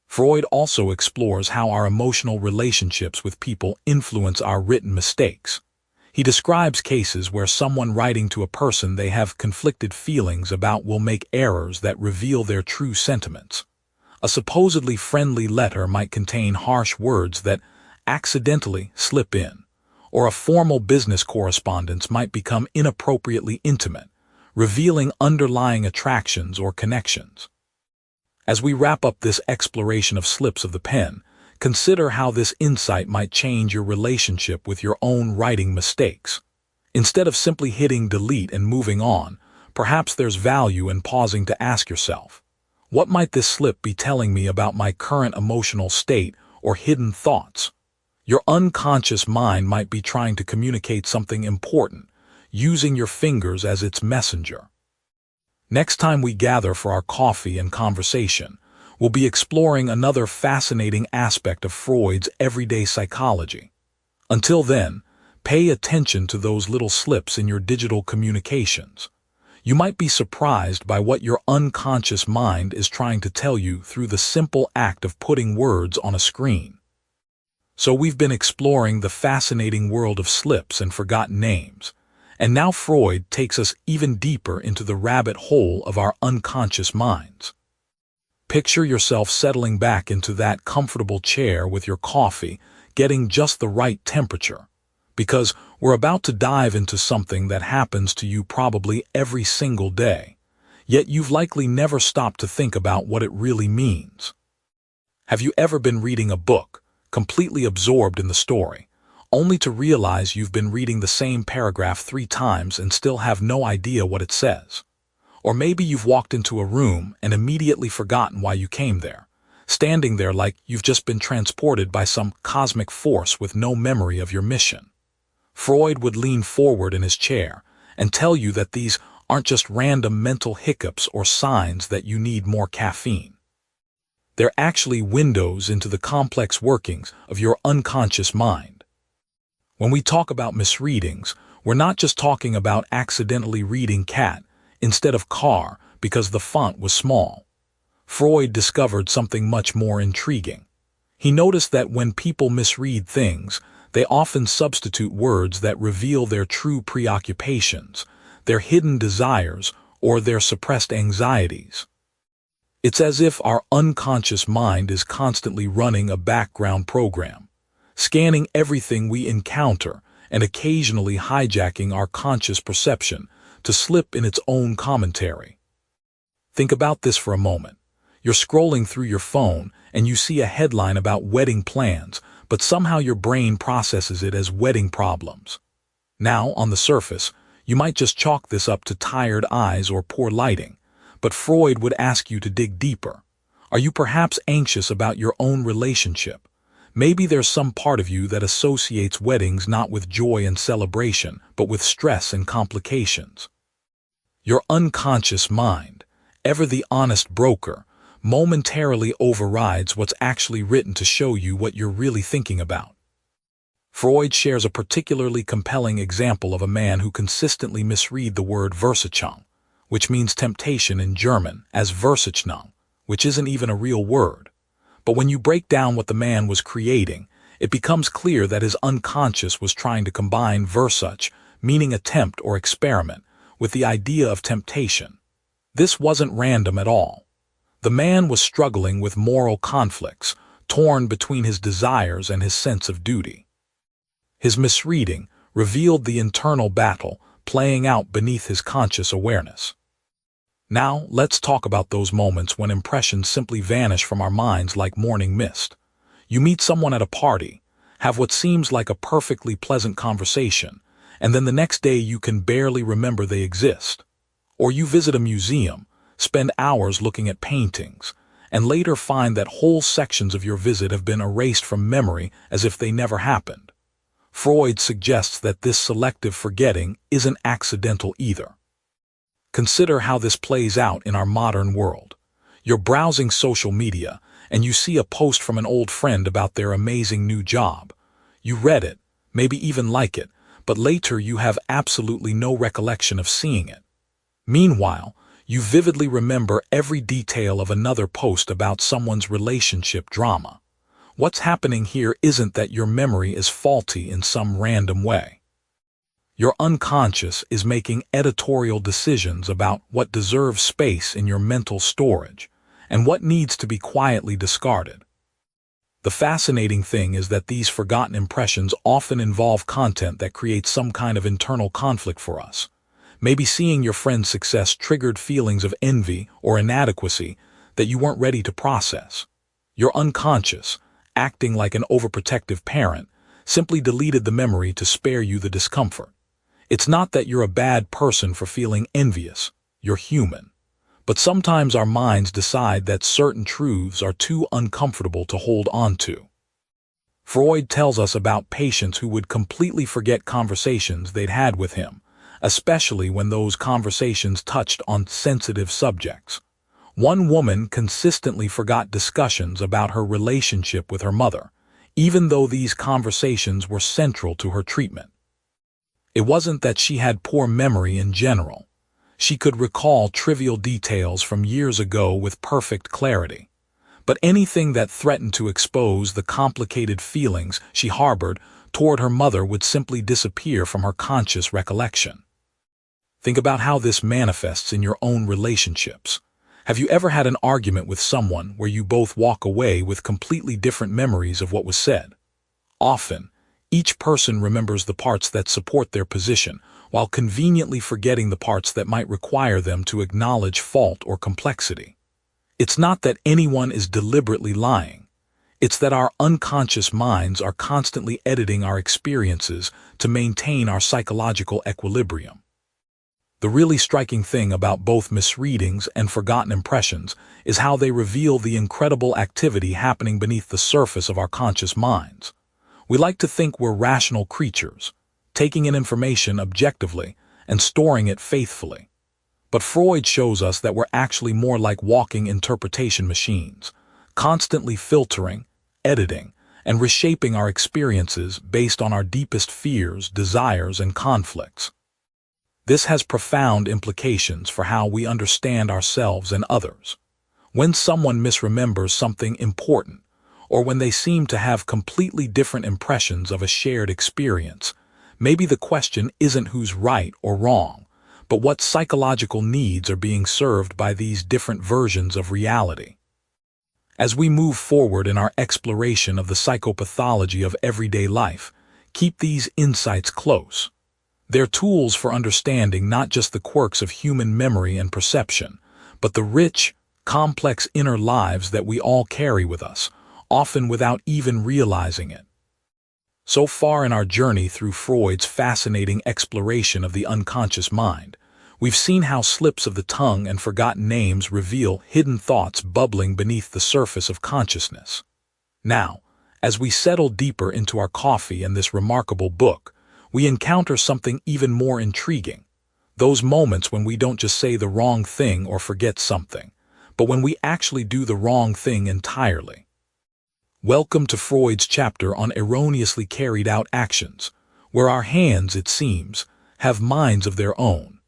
Freud also explores how our emotional relationships with people influence our written mistakes. He describes cases where someone writing to a person they have conflicted feelings about will make errors that reveal their true sentiments. A supposedly friendly letter might contain harsh words that accidentally slip in, or a formal business correspondence might become inappropriately intimate, revealing underlying attractions or connections. As we wrap up this exploration of slips of the pen, consider how this insight might change your relationship with your own writing mistakes. Instead of simply hitting delete and moving on, perhaps there's value in pausing to ask yourself, what might this slip be telling me about my current emotional state or hidden thoughts? Your unconscious mind might be trying to communicate something important, using your fingers as its messenger. Next time we gather for our coffee and conversation, we'll be exploring another fascinating aspect of Freud's everyday psychology. Until then, pay attention to those little slips in your digital communications. You might be surprised by what your unconscious mind is trying to tell you through the simple act of putting words on a screen. So we've been exploring the fascinating world of slips and forgotten names. And now Freud takes us even deeper into the rabbit hole of our unconscious minds. Picture yourself settling back into that comfortable chair with your coffee, getting just the right temperature, because we're about to dive into something that happens to you probably every single day, yet you've likely never stopped to think about what it really means. Have you ever been reading a book, completely absorbed in the story, only to realize you've been reading the same paragraph 3 times and still have no idea what it says? Or maybe you've walked into a room and immediately forgotten why you came there, standing there like you've just been transported by some cosmic force with no memory of your mission. Freud would lean forward in his chair and tell you that these aren't just random mental hiccups or signs that you need more caffeine. They're actually windows into the complex workings of your unconscious mind. When we talk about misreadings, we're not just talking about accidentally reading cat instead of car because the font was small. Freud discovered something much more intriguing. He noticed that when people misread things, they often substitute words that reveal their true preoccupations, their hidden desires, or their suppressed anxieties. It's as if our unconscious mind is constantly running a background program, scanning everything we encounter and occasionally hijacking our conscious perception to slip in its own commentary. Think about this for a moment. You're scrolling through your phone and you see a headline about wedding plans, but somehow your brain processes it as wedding problems. Now, on the surface, you might just chalk this up to tired eyes or poor lighting, but Freud would ask you to dig deeper. Are you perhaps anxious about your own relationship? Maybe there's some part of you that associates weddings not with joy and celebration, but with stress and complications. Your unconscious mind, ever the honest broker, momentarily overrides what's actually written to show you what you're really thinking about. Freud shares a particularly compelling example of a man who consistently misread the word Versuchung, which means temptation in German, as Versuchung, which isn't even a real word. But when you break down what the man was creating, it becomes clear that his unconscious was trying to combine Versuch, meaning attempt or experiment, with the idea of temptation. This wasn't random at all. The man was struggling with moral conflicts, torn between his desires and his sense of duty. His misreading revealed the internal battle playing out beneath his conscious awareness. Now, let's talk about those moments when impressions simply vanish from our minds like morning mist. You meet someone at a party, have what seems like a perfectly pleasant conversation, and then the next day you can barely remember they exist. Or you visit a museum, spend hours looking at paintings, and later find that whole sections of your visit have been erased from memory as if they never happened. Freud suggests that this selective forgetting isn't accidental either. Consider how this plays out in our modern world. You're browsing social media, and you see a post from an old friend about their amazing new job. You read it, maybe even like it, but later you have absolutely no recollection of seeing it. Meanwhile, you vividly remember every detail of another post about someone's relationship drama. What's happening here isn't that your memory is faulty in some random way. Your unconscious is making editorial decisions about what deserves space in your mental storage and what needs to be quietly discarded. The fascinating thing is that these forgotten impressions often involve content that creates some kind of internal conflict for us. Maybe seeing your friend's success triggered feelings of envy or inadequacy that you weren't ready to process. Your unconscious, acting like an overprotective parent, simply deleted the memory to spare you the discomfort. It's not that you're a bad person for feeling envious, you're human. But sometimes our minds decide that certain truths are too uncomfortable to hold on to. Freud tells us about patients who would completely forget conversations they'd had with him, especially when those conversations touched on sensitive subjects. One woman consistently forgot discussions about her relationship with her mother, even though these conversations were central to her treatment. It wasn't that she had poor memory in general. She could recall trivial details from years ago with perfect clarity. But anything that threatened to expose the complicated feelings she harbored toward her mother would simply disappear from her conscious recollection. Think about how this manifests in your own relationships. Have you ever had an argument with someone where you both walk away with completely different memories of what was said? Often, each person remembers the parts that support their position, while conveniently forgetting the parts that might require them to acknowledge fault or complexity. It's not that anyone is deliberately lying. It's that our unconscious minds are constantly editing our experiences to maintain our psychological equilibrium. The really striking thing about both misreadings and forgotten impressions is how they reveal the incredible activity happening beneath the surface of our conscious minds. We like to think we're rational creatures, taking in information objectively and storing it faithfully. But Freud shows us that we're actually more like walking interpretation machines, constantly filtering, editing, and reshaping our experiences based on our deepest fears, desires, and conflicts. This has profound implications for how we understand ourselves and others. When someone misremembers something important, or when they seem to have completely different impressions of a shared experience, maybe the question isn't who's right or wrong, but what psychological needs are being served by these different versions of reality. As we move forward in our exploration of the psychopathology of everyday life, keep these insights close. They're tools for understanding not just the quirks of human memory and perception, but the rich, complex inner lives that we all carry with us, often without even realizing it. So far in our journey through Freud's fascinating exploration of the unconscious mind, we've seen how slips of the tongue and forgotten names reveal hidden thoughts bubbling beneath the surface of consciousness. Now, as we settle deeper into our coffee and this remarkable book, we encounter something even more intriguing. Those moments when we don't just say the wrong thing or forget something, but when we actually do the wrong thing entirely. Welcome to Freud's chapter on erroneously carried out actions, where our hands, it seems, have minds of their own.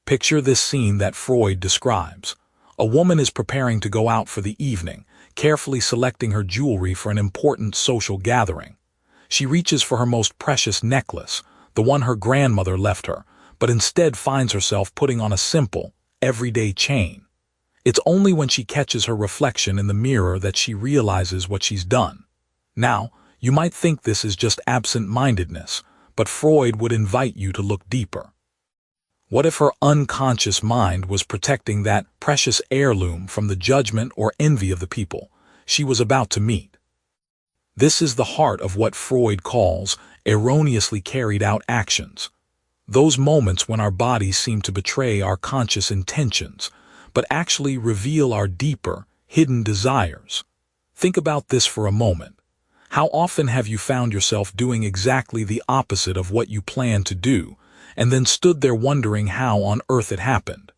Picture this scene that Freud describes. A woman is preparing to go out for the evening, carefully selecting her jewelry for an important social gathering. She reaches for her most precious necklace, the one her grandmother left her, but instead finds herself putting on a simple, everyday chain. It's only when she catches her reflection in the mirror that she realizes what she's done. Now, you might think this is just absent-mindedness, but Freud would invite you to look deeper. What if her unconscious mind was protecting that precious heirloom from the judgment or envy of the people she was about to meet? This is the heart of what Freud calls erroneously carried out actions. Those moments when our bodies seem to betray our conscious intentions, but actually reveal our deeper, hidden desires. Think about this for a moment. How often have you found yourself doing exactly the opposite of what you planned to do, and then stood there wondering how on earth it happened?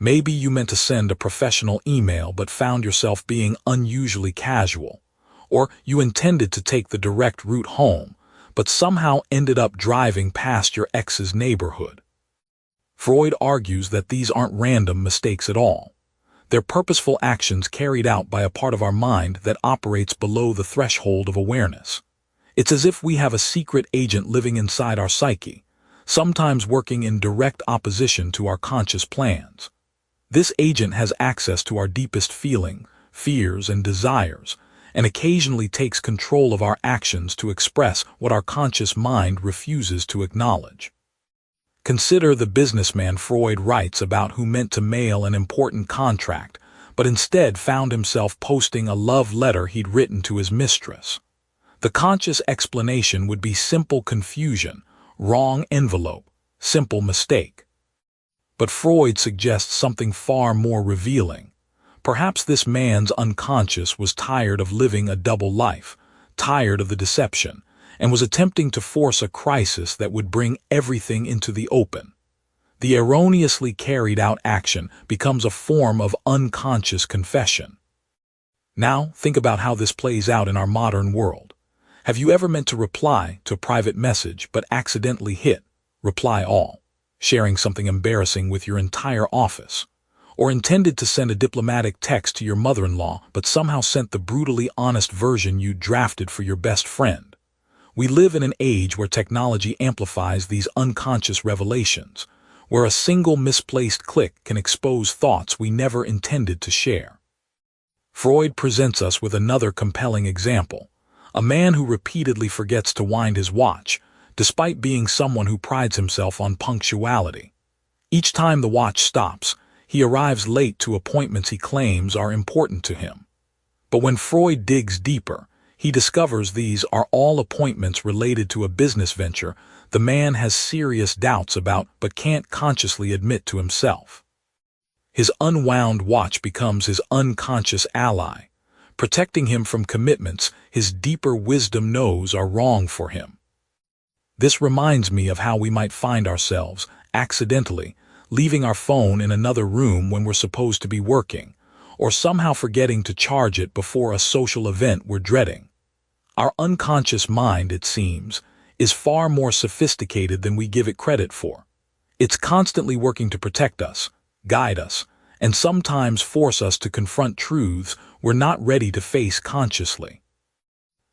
Maybe you meant to send a professional email but found yourself being unusually casual, or you intended to take the direct route home, but somehow ended up driving past your ex's neighborhood. Freud argues that these aren't random mistakes at all. They're purposeful actions carried out by a part of our mind that operates below the threshold of awareness. It's as if we have a secret agent living inside our psyche, sometimes working in direct opposition to our conscious plans. This agent has access to our deepest feelings, fears, and desires, and occasionally takes control of our actions to express what our conscious mind refuses to acknowledge. Consider the businessman Freud writes about who meant to mail an important contract, but instead found himself posting a love letter he'd written to his mistress. The conscious explanation would be simple confusion, wrong envelope, simple mistake. But Freud suggests something far more revealing. Perhaps this man's unconscious was tired of living a double life, tired of the deception, and was attempting to force a crisis that would bring everything into the open. The erroneously carried out action becomes a form of unconscious confession. Now, think about how this plays out in our modern world. Have you ever meant to reply to a private message but accidentally hit reply all, sharing something embarrassing with your entire office? Or intended to send a diplomatic text to your mother-in-law but somehow sent the brutally honest version you drafted for your best friend? We live in an age where technology amplifies these unconscious revelations, where a single misplaced click can expose thoughts we never intended to share. Freud presents us with another compelling example, a man who repeatedly forgets to wind his watch, despite being someone who prides himself on punctuality. Each time the watch stops, he arrives late to appointments he claims are important to him. But when Freud digs deeper, he discovers these are all appointments related to a business venture the man has serious doubts about but can't consciously admit to himself. His unwound watch becomes his unconscious ally, protecting him from commitments his deeper wisdom knows are wrong for him. This reminds me of how we might find ourselves, accidentally, leaving our phone in another room when we're supposed to be working, or somehow forgetting to charge it before a social event we're dreading. Our unconscious mind, it seems, is far more sophisticated than we give it credit for. It's constantly working to protect us, guide us, and sometimes force us to confront truths we're not ready to face consciously.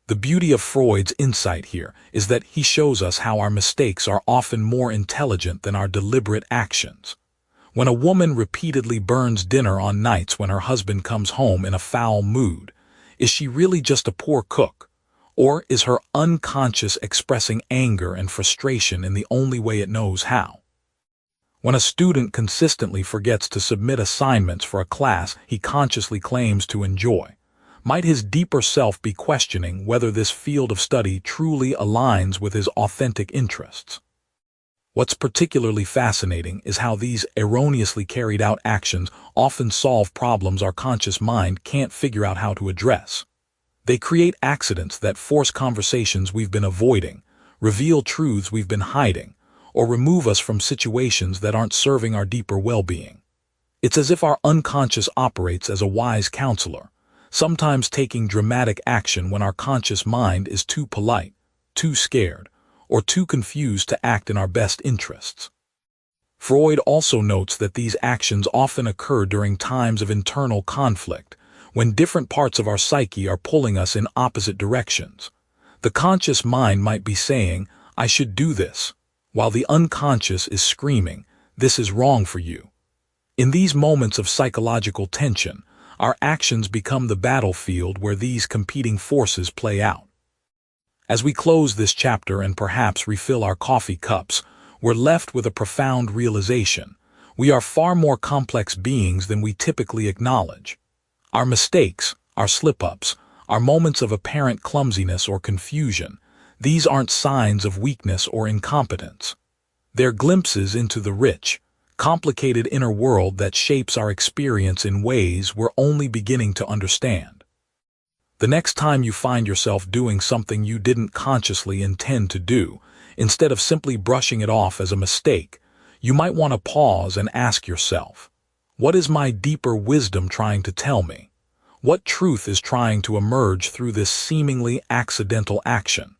The beauty of Freud's insight here is that he shows us how our mistakes are often more intelligent than our deliberate actions. When a woman repeatedly burns dinner on nights when her husband comes home in a foul mood, is she really just a poor cook? Or is her unconscious expressing anger and frustration in the only way it knows how? When a student consistently forgets to submit assignments for a class he consciously claims to enjoy, might his deeper self be questioning whether this field of study truly aligns with his authentic interests? What's particularly fascinating is how these erroneously carried out actions often solve problems our conscious mind can't figure out how to address. They create accidents that force conversations we've been avoiding, reveal truths we've been hiding, or remove us from situations that aren't serving our deeper well-being. It's as if our unconscious operates as a wise counselor, sometimes taking dramatic action when our conscious mind is too polite, too scared, or too confused to act in our best interests. Freud also notes that these actions often occur during times of internal conflict, when different parts of our psyche are pulling us in opposite directions. The conscious mind might be saying, "I should do this," while the unconscious is screaming, "This is wrong for you." In these moments of psychological tension, our actions become the battlefield where these competing forces play out. As we close this chapter and perhaps refill our coffee cups, we're left with a profound realization. We are far more complex beings than we typically acknowledge. Our mistakes, our slip-ups, our moments of apparent clumsiness or confusion, these aren't signs of weakness or incompetence. They're glimpses into the rich, complicated inner world that shapes our experience in ways we're only beginning to understand. The next time you find yourself doing something you didn't consciously intend to do, instead of simply brushing it off as a mistake, you might want to pause and ask yourself, what is my deeper wisdom trying to tell me? What truth is trying to emerge through this seemingly accidental action?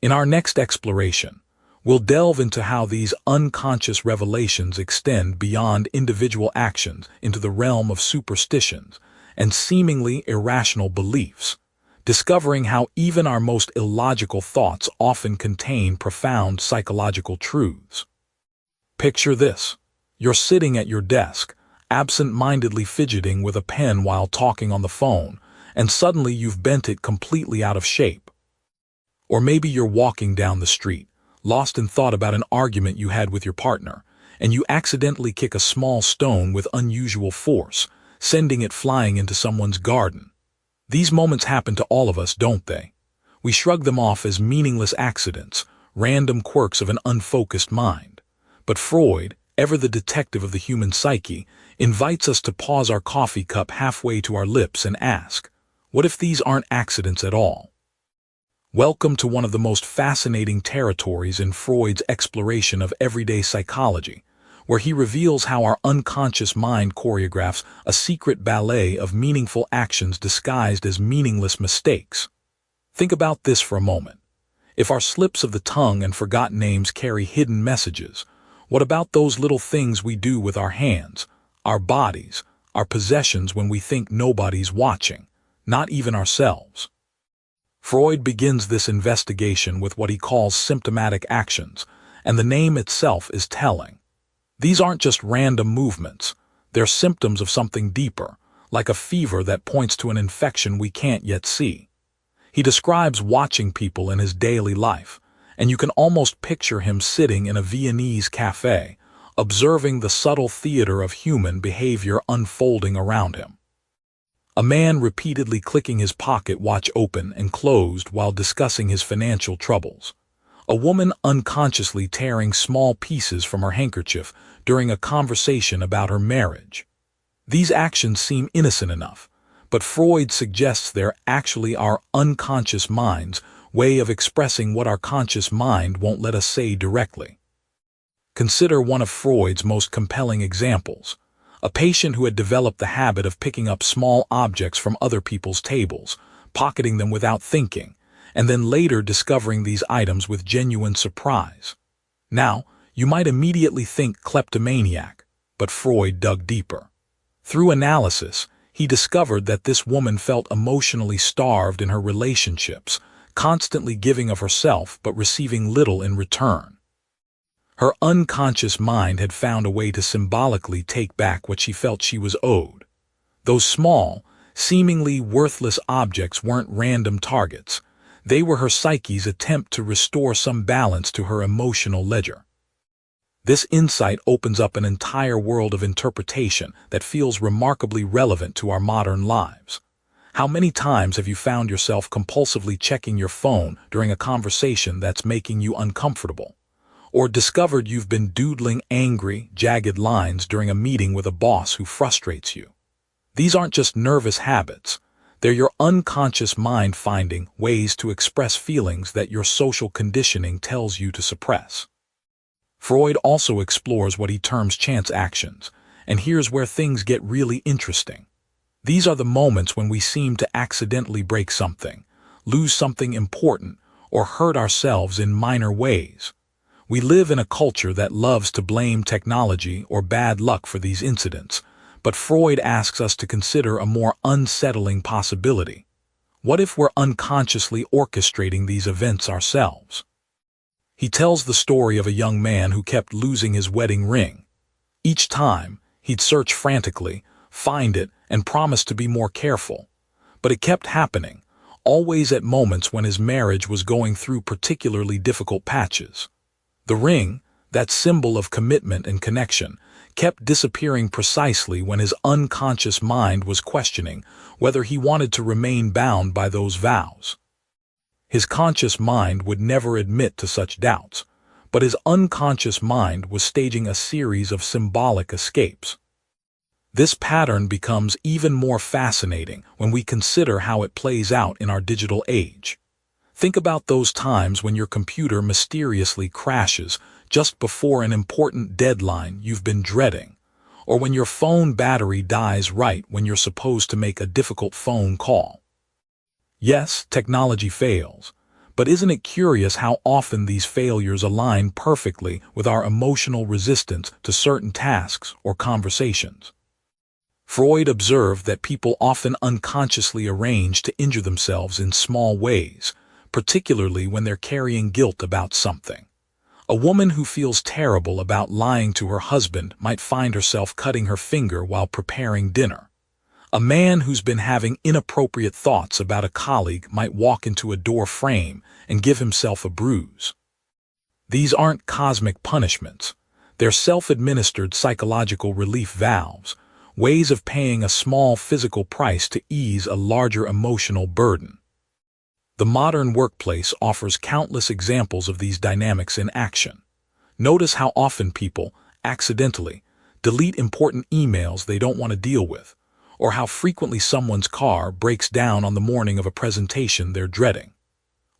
In our next exploration, we'll delve into how these unconscious revelations extend beyond individual actions into the realm of superstitions and seemingly irrational beliefs, discovering how even our most illogical thoughts often contain profound psychological truths. Picture this. You're sitting at your desk, absent-mindedly fidgeting with a pen while talking on the phone, and suddenly you've bent it completely out of shape. Or maybe you're walking down the street, lost in thought about an argument you had with your partner, and you accidentally kick a small stone with unusual force, sending it flying into someone's garden. These moments happen to all of us, don't they? We shrug them off as meaningless accidents, random quirks of an unfocused mind. But Freud, ever the detective of the human psyche, invites us to pause our coffee cup halfway to our lips and ask, what if these aren't accidents at all? Welcome to one of the most fascinating territories in Freud's exploration of everyday psychology, where he reveals how our unconscious mind choreographs a secret ballet of meaningful actions disguised as meaningless mistakes. Think about this for a moment. If our slips of the tongue and forgotten names carry hidden messages, what about those little things we do with our hands, our bodies, our possessions when we think nobody's watching, not even ourselves? Freud begins this investigation with what he calls symptomatic actions, and the name itself is telling. These aren't just random movements, they're symptoms of something deeper, like a fever that points to an infection we can't yet see. He describes watching people in his daily life, and you can almost picture him sitting in a Viennese cafe, observing the subtle theater of human behavior unfolding around him. A man repeatedly clicking his pocket watch open and closed while discussing his financial troubles. A woman unconsciously tearing small pieces from her handkerchief during a conversation about her marriage. These actions seem innocent enough, but Freud suggests they're actually our unconscious mind's way of expressing what our conscious mind won't let us say directly. Consider one of Freud's most compelling examples, a patient who had developed the habit of picking up small objects from other people's tables, pocketing them without thinking, and then later discovering these items with genuine surprise. Now, you might immediately think kleptomaniac, but Freud dug deeper. Through analysis, he discovered that this woman felt emotionally starved in her relationships, constantly giving of herself but receiving little in return. Her unconscious mind had found a way to symbolically take back what she felt she was owed. Those small, seemingly worthless objects weren't random targets. They were her psyche's attempt to restore some balance to her emotional ledger. This insight opens up an entire world of interpretation that feels remarkably relevant to our modern lives. How many times have you found yourself compulsively checking your phone during a conversation that's making you uncomfortable? Or discovered you've been doodling angry, jagged lines during a meeting with a boss who frustrates you? These aren't just nervous habits. They're your unconscious mind finding ways to express feelings that your social conditioning tells you to suppress. Freud also explores what he terms chance actions, and here's where things get really interesting. These are the moments when we seem to accidentally break something, lose something important, or hurt ourselves in minor ways. We live in a culture that loves to blame technology or bad luck for these incidents, but Freud asks us to consider a more unsettling possibility. What if we're unconsciously orchestrating these events ourselves? He tells the story of a young man who kept losing his wedding ring. Each time, he'd search frantically, find it, and promise to be more careful. But it kept happening, always at moments when his marriage was going through particularly difficult patches. The ring, that symbol of commitment and connection, kept disappearing precisely when his unconscious mind was questioning whether he wanted to remain bound by those vows. His conscious mind would never admit to such doubts, but his unconscious mind was staging a series of symbolic escapes. This pattern becomes even more fascinating when we consider how it plays out in our digital age. Think about those times when your computer mysteriously crashes just before an important deadline you've been dreading, or when your phone battery dies right when you're supposed to make a difficult phone call. Yes, technology fails, but isn't it curious how often these failures align perfectly with our emotional resistance to certain tasks or conversations? Freud observed that people often unconsciously arrange to injure themselves in small ways, particularly when they're carrying guilt about something. A woman who feels terrible about lying to her husband might find herself cutting her finger while preparing dinner. A man who's been having inappropriate thoughts about a colleague might walk into a door frame and give himself a bruise. These aren't cosmic punishments. They're self-administered psychological relief valves, ways of paying a small physical price to ease a larger emotional burden. The modern workplace offers countless examples of these dynamics in action. Notice how often people, accidentally, delete important emails they don't want to deal with, or how frequently someone's car breaks down on the morning of a presentation they're dreading.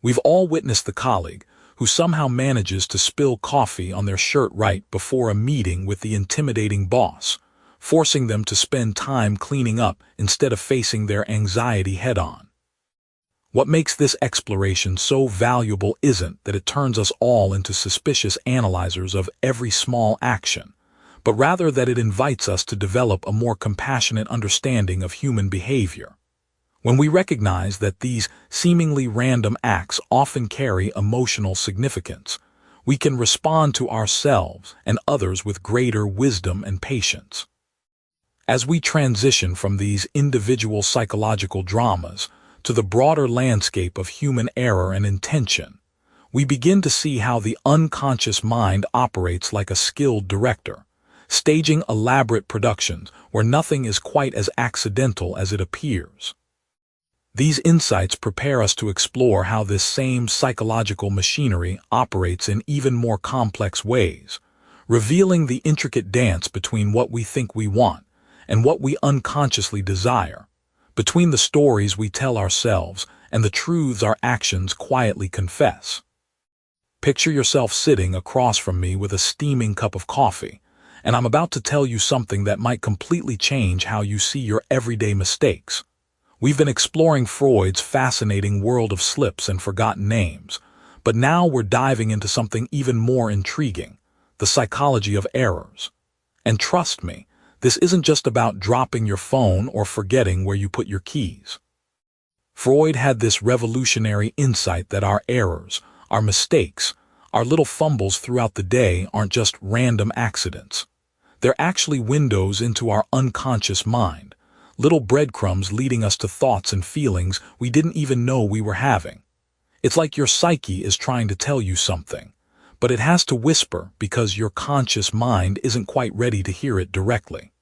We've all witnessed the colleague who somehow manages to spill coffee on their shirt right before a meeting with the intimidating boss, forcing them to spend time cleaning up instead of facing their anxiety head-on. What makes this exploration so valuable isn't that it turns us all into suspicious analyzers of every small action, but rather that it invites us to develop a more compassionate understanding of human behavior. When we recognize that these seemingly random acts often carry emotional significance, we can respond to ourselves and others with greater wisdom and patience. As we transition from these individual psychological dramas to the broader landscape of human error and intention, we begin to see how the unconscious mind operates like a skilled director, staging elaborate productions where nothing is quite as accidental as it appears. These insights prepare us to explore how this same psychological machinery operates in even more complex ways, revealing the intricate dance between what we think we want and what we unconsciously desire, between the stories we tell ourselves and the truths our actions quietly confess. Picture yourself sitting across from me with a steaming cup of coffee, and I'm about to tell you something that might completely change how you see your everyday mistakes. We've been exploring Freud's fascinating world of slips and forgotten names, but now we're diving into something even more intriguing, the psychology of errors. And trust me, this isn't just about dropping your phone or forgetting where you put your keys. Freud had this revolutionary insight that our errors, our mistakes, our little fumbles throughout the day aren't just random accidents. They're actually windows into our unconscious mind, little breadcrumbs leading us to thoughts and feelings we didn't even know we were having. It's like your psyche is trying to tell you something, but it has to whisper because your conscious mind isn't quite ready to hear it directly.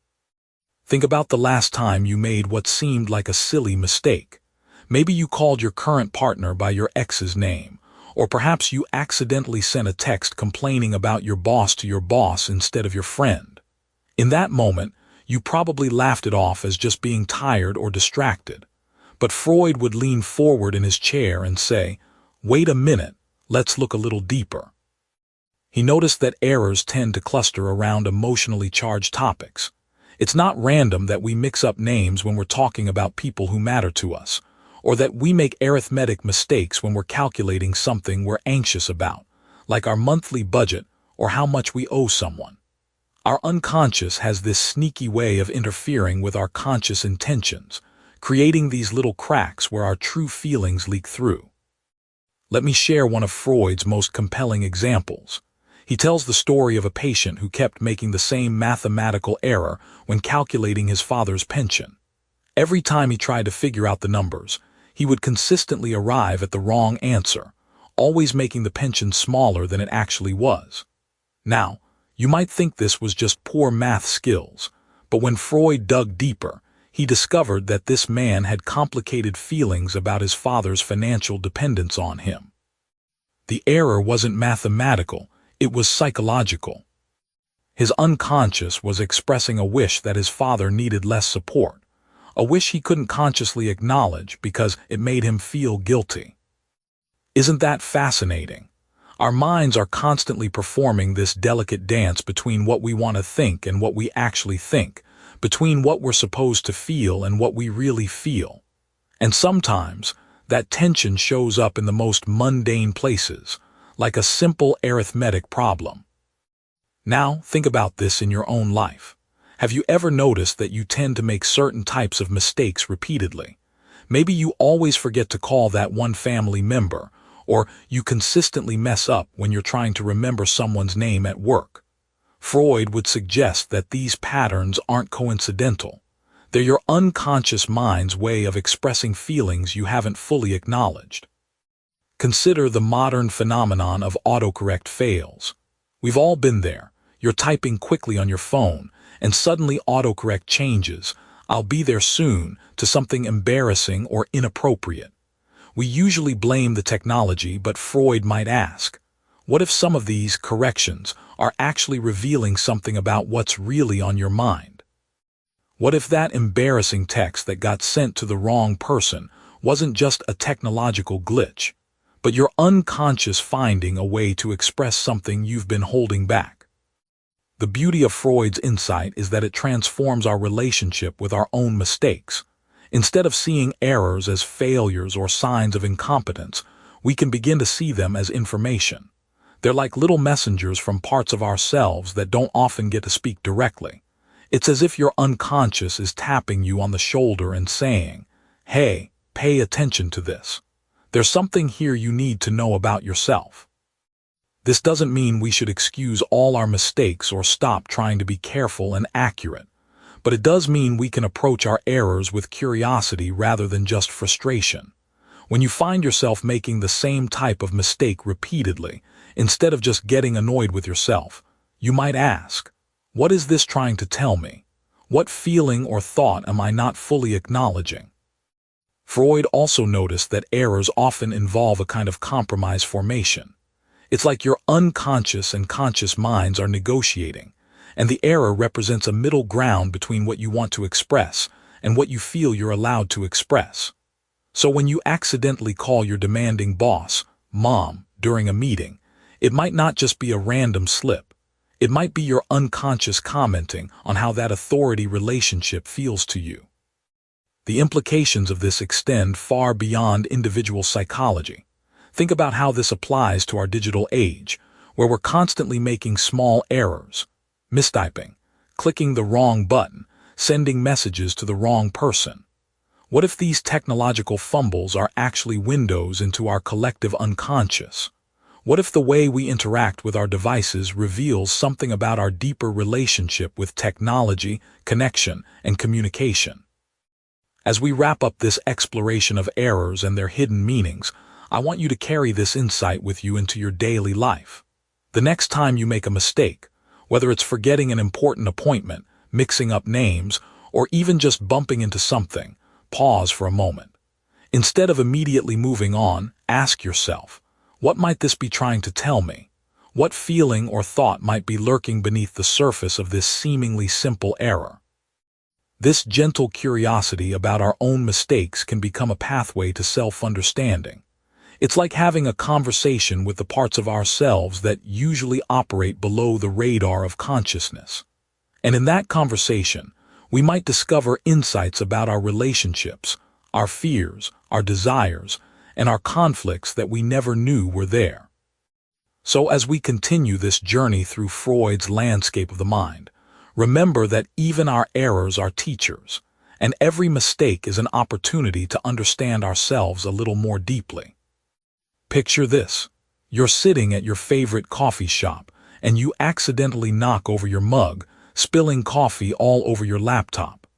Think about the last time you made what seemed like a silly mistake. Maybe you called your current partner by your ex's name, or perhaps you accidentally sent a text complaining about your boss to your boss instead of your friend. In that moment, you probably laughed it off as just being tired or distracted. But Freud would lean forward in his chair and say, "Wait a minute, let's look a little deeper." He noticed that errors tend to cluster around emotionally charged topics. It's not random that we mix up names when we're talking about people who matter to us, or that we make arithmetic mistakes when we're calculating something we're anxious about, like our monthly budget or how much we owe someone. Our unconscious has this sneaky way of interfering with our conscious intentions, creating these little cracks where our true feelings leak through. Let me share one of Freud's most compelling examples. He tells the story of a patient who kept making the same mathematical error when calculating his father's pension. Every time he tried to figure out the numbers, he would consistently arrive at the wrong answer, always making the pension smaller than it actually was. Now, you might think this was just poor math skills, but when Freud dug deeper, he discovered that this man had complicated feelings about his father's financial dependence on him. The error wasn't mathematical, it was psychological. His unconscious was expressing a wish that his father needed less support, a wish he couldn't consciously acknowledge because it made him feel guilty. Isn't that fascinating? Our minds are constantly performing this delicate dance between what we want to think and what we actually think, between what we're supposed to feel and what we really feel. And sometimes, that tension shows up in the most mundane places, like a simple arithmetic problem. Now, think about this in your own life. Have you ever noticed that you tend to make certain types of mistakes repeatedly? Maybe you always forget to call that one family member, or you consistently mess up when you're trying to remember someone's name at work. Freud would suggest that these patterns aren't coincidental. They're your unconscious mind's way of expressing feelings you haven't fully acknowledged. Consider the modern phenomenon of autocorrect fails. We've all been there. You're typing quickly on your phone, and suddenly autocorrect changes, "I'll be there soon," to something embarrassing or inappropriate. We usually blame the technology, but Freud might ask, what if some of these corrections are actually revealing something about what's really on your mind? What if that embarrassing text that got sent to the wrong person wasn't just a technological glitch, but your unconscious finding a way to express something you've been holding back? The beauty of Freud's insight is that it transforms our relationship with our own mistakes. Instead of seeing errors as failures or signs of incompetence, we can begin to see them as information. They're like little messengers from parts of ourselves that don't often get to speak directly. It's as if your unconscious is tapping you on the shoulder and saying, "Hey, pay attention to this. There's something here you need to know about yourself." This doesn't mean we should excuse all our mistakes or stop trying to be careful and accurate, but it does mean we can approach our errors with curiosity rather than just frustration. When you find yourself making the same type of mistake repeatedly, instead of just getting annoyed with yourself, you might ask, what is this trying to tell me? What feeling or thought am I not fully acknowledging? Freud also noticed that errors often involve a kind of compromise formation. It's like your unconscious and conscious minds are negotiating, and the error represents a middle ground between what you want to express and what you feel you're allowed to express. So when you accidentally call your demanding boss "Mom" during a meeting, it might not just be a random slip. It might be your unconscious commenting on how that authority relationship feels to you. The implications of this extend far beyond individual psychology. Think about how this applies to our digital age, where we're constantly making small errors, mistyping, clicking the wrong button, sending messages to the wrong person. What if these technological fumbles are actually windows into our collective unconscious? What if the way we interact with our devices reveals something about our deeper relationship with technology, connection, and communication? As we wrap up this exploration of errors and their hidden meanings, I want you to carry this insight with you into your daily life. The next time you make a mistake, whether it's forgetting an important appointment, mixing up names, or even just bumping into something, pause for a moment. Instead of immediately moving on, ask yourself, what might this be trying to tell me? What feeling or thought might be lurking beneath the surface of this seemingly simple error? This gentle curiosity about our own mistakes can become a pathway to self-understanding. It's like having a conversation with the parts of ourselves that usually operate below the radar of consciousness. And in that conversation, we might discover insights about our relationships, our fears, our desires, and our conflicts that we never knew were there. So as we continue this journey through Freud's landscape of the mind, remember that even our errors are teachers, and every mistake is an opportunity to understand ourselves a little more deeply. Picture this. You're sitting at your favorite coffee shop, and you accidentally knock over your mug, spilling coffee all over your laptop.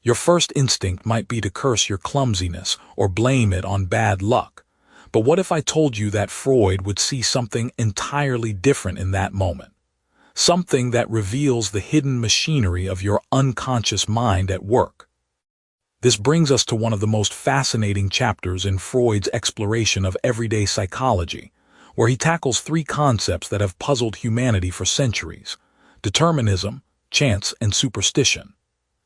Your first instinct might be to curse your clumsiness or blame it on bad luck. But what if I told you that Freud would see something entirely different in that moment? Something that reveals the hidden machinery of your unconscious mind at work. This brings us to one of the most fascinating chapters in Freud's exploration of everyday psychology, where he tackles three concepts that have puzzled humanity for centuries: determinism, chance, and superstition.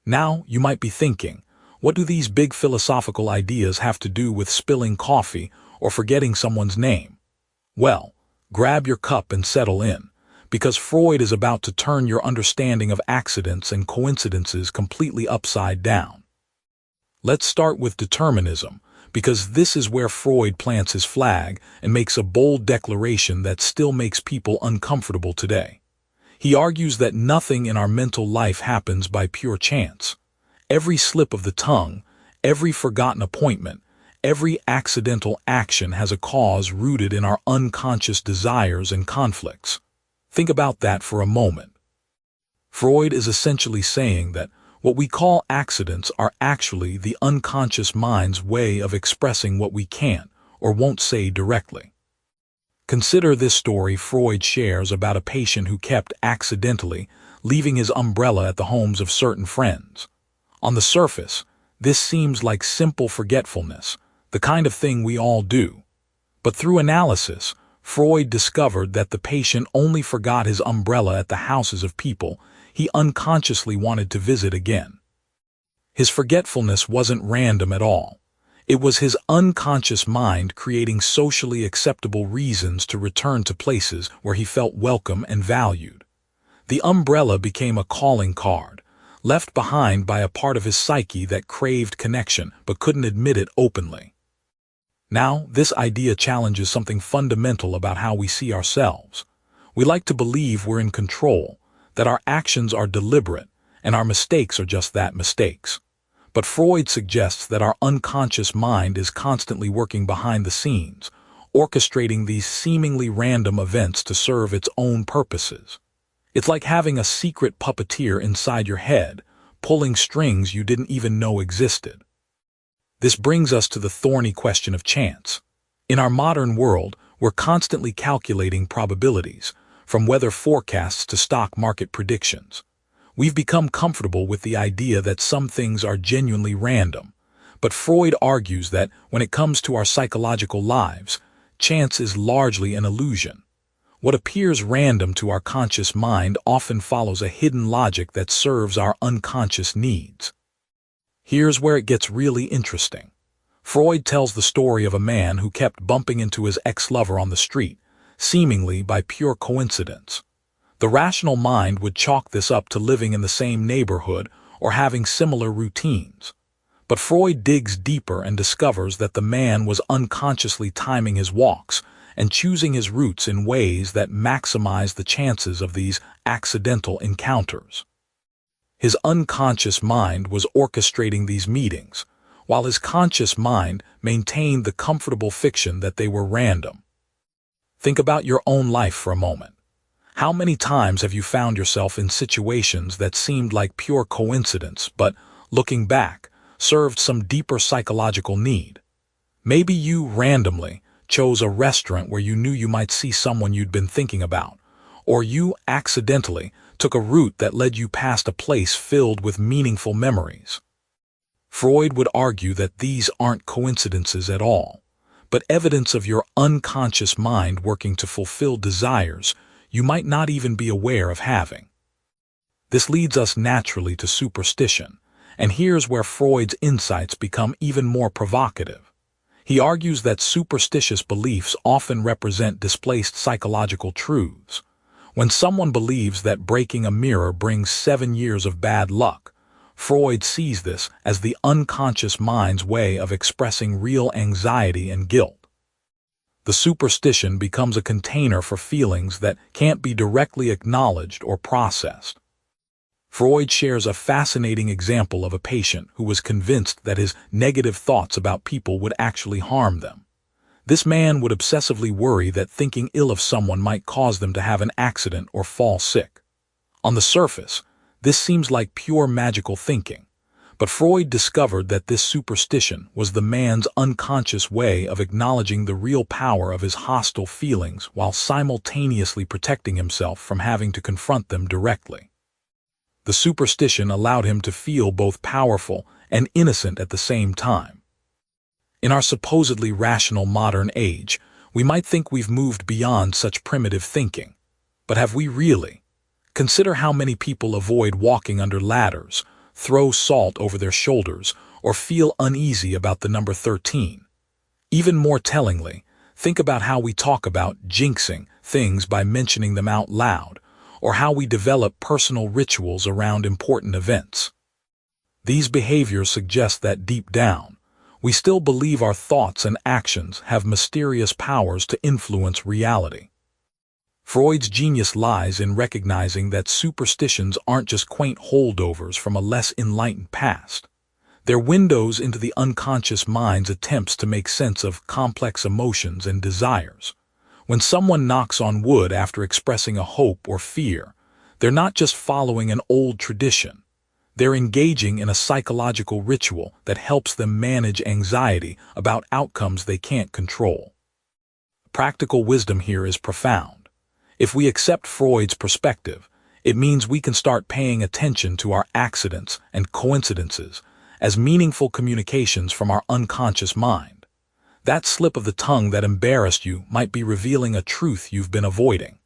Now, you might be thinking, what do these big philosophical ideas have to do with spilling coffee or forgetting someone's name? Well, grab your cup and settle in, because Freud is about to turn your understanding of accidents and coincidences completely upside down. Let's start with determinism, because this is where Freud plants his flag and makes a bold declaration that still makes people uncomfortable today. He argues that nothing in our mental life happens by pure chance. Every slip of the tongue, every forgotten appointment, every accidental action has a cause rooted in our unconscious desires and conflicts. Think about that for a moment. Freud is essentially saying that what we call accidents are actually the unconscious mind's way of expressing what we can't or won't say directly. Consider this story Freud shares about a patient who kept accidentally leaving his umbrella at the homes of certain friends. On the surface, this seems like simple forgetfulness, the kind of thing we all do. But through analysis, Freud discovered that the patient only forgot his umbrella at the houses of people he unconsciously wanted to visit again. His forgetfulness wasn't random at all. It was his unconscious mind creating socially acceptable reasons to return to places where he felt welcome and valued. The umbrella became a calling card, left behind by a part of his psyche that craved connection but couldn't admit it openly. Now, this idea challenges something fundamental about how we see ourselves. We like to believe we're in control, that our actions are deliberate, and our mistakes are just that, mistakes. But Freud suggests that our unconscious mind is constantly working behind the scenes, orchestrating these seemingly random events to serve its own purposes. It's like having a secret puppeteer inside your head, pulling strings you didn't even know existed. This brings us to the thorny question of chance. In our modern world, we're constantly calculating probabilities, from weather forecasts to stock market predictions. We've become comfortable with the idea that some things are genuinely random, but Freud argues that when it comes to our psychological lives, chance is largely an illusion. What appears random to our conscious mind often follows a hidden logic that serves our unconscious needs. Here's where it gets really interesting. Freud tells the story of a man who kept bumping into his ex-lover on the street, seemingly by pure coincidence. The rational mind would chalk this up to living in the same neighborhood or having similar routines. But Freud digs deeper and discovers that the man was unconsciously timing his walks and choosing his routes in ways that maximize the chances of these accidental encounters. His unconscious mind was orchestrating these meetings, while his conscious mind maintained the comfortable fiction that they were random. Think about your own life for a moment. How many times have you found yourself in situations that seemed like pure coincidence, but, looking back, served some deeper psychological need? Maybe you randomly chose a restaurant where you knew you might see someone you'd been thinking about, or you accidentally took a route that led you past a place filled with meaningful memories. Freud would argue that these aren't coincidences at all, but evidence of your unconscious mind working to fulfill desires you might not even be aware of having. This leads us naturally to superstition, and here's where Freud's insights become even more provocative. He argues that superstitious beliefs often represent displaced psychological truths. When someone believes that breaking a mirror brings 7 years of bad luck, Freud sees this as the unconscious mind's way of expressing real anxiety and guilt. The superstition becomes a container for feelings that can't be directly acknowledged or processed. Freud shares a fascinating example of a patient who was convinced that his negative thoughts about people would actually harm them. This man would obsessively worry that thinking ill of someone might cause them to have an accident or fall sick. On the surface, this seems like pure magical thinking, but Freud discovered that this superstition was the man's unconscious way of acknowledging the real power of his hostile feelings while simultaneously protecting himself from having to confront them directly. The superstition allowed him to feel both powerful and innocent at the same time. In our supposedly rational modern age, we might think we've moved beyond such primitive thinking. But have we really? Consider how many people avoid walking under ladders, throw salt over their shoulders, or feel uneasy about the number 13. Even more tellingly, think about how we talk about jinxing things by mentioning them out loud, or how we develop personal rituals around important events. These behaviors suggest that deep down, we still believe our thoughts and actions have mysterious powers to influence reality. Freud's genius lies in recognizing that superstitions aren't just quaint holdovers from a less enlightened past. They're windows into the unconscious mind's attempts to make sense of complex emotions and desires. When someone knocks on wood after expressing a hope or fear, they're not just following an old tradition. They're engaging in a psychological ritual that helps them manage anxiety about outcomes they can't control. Practical wisdom here is profound. If we accept Freud's perspective, it means we can start paying attention to our accidents and coincidences as meaningful communications from our unconscious mind. That slip of the tongue that embarrassed you might be revealing a truth you've been avoiding.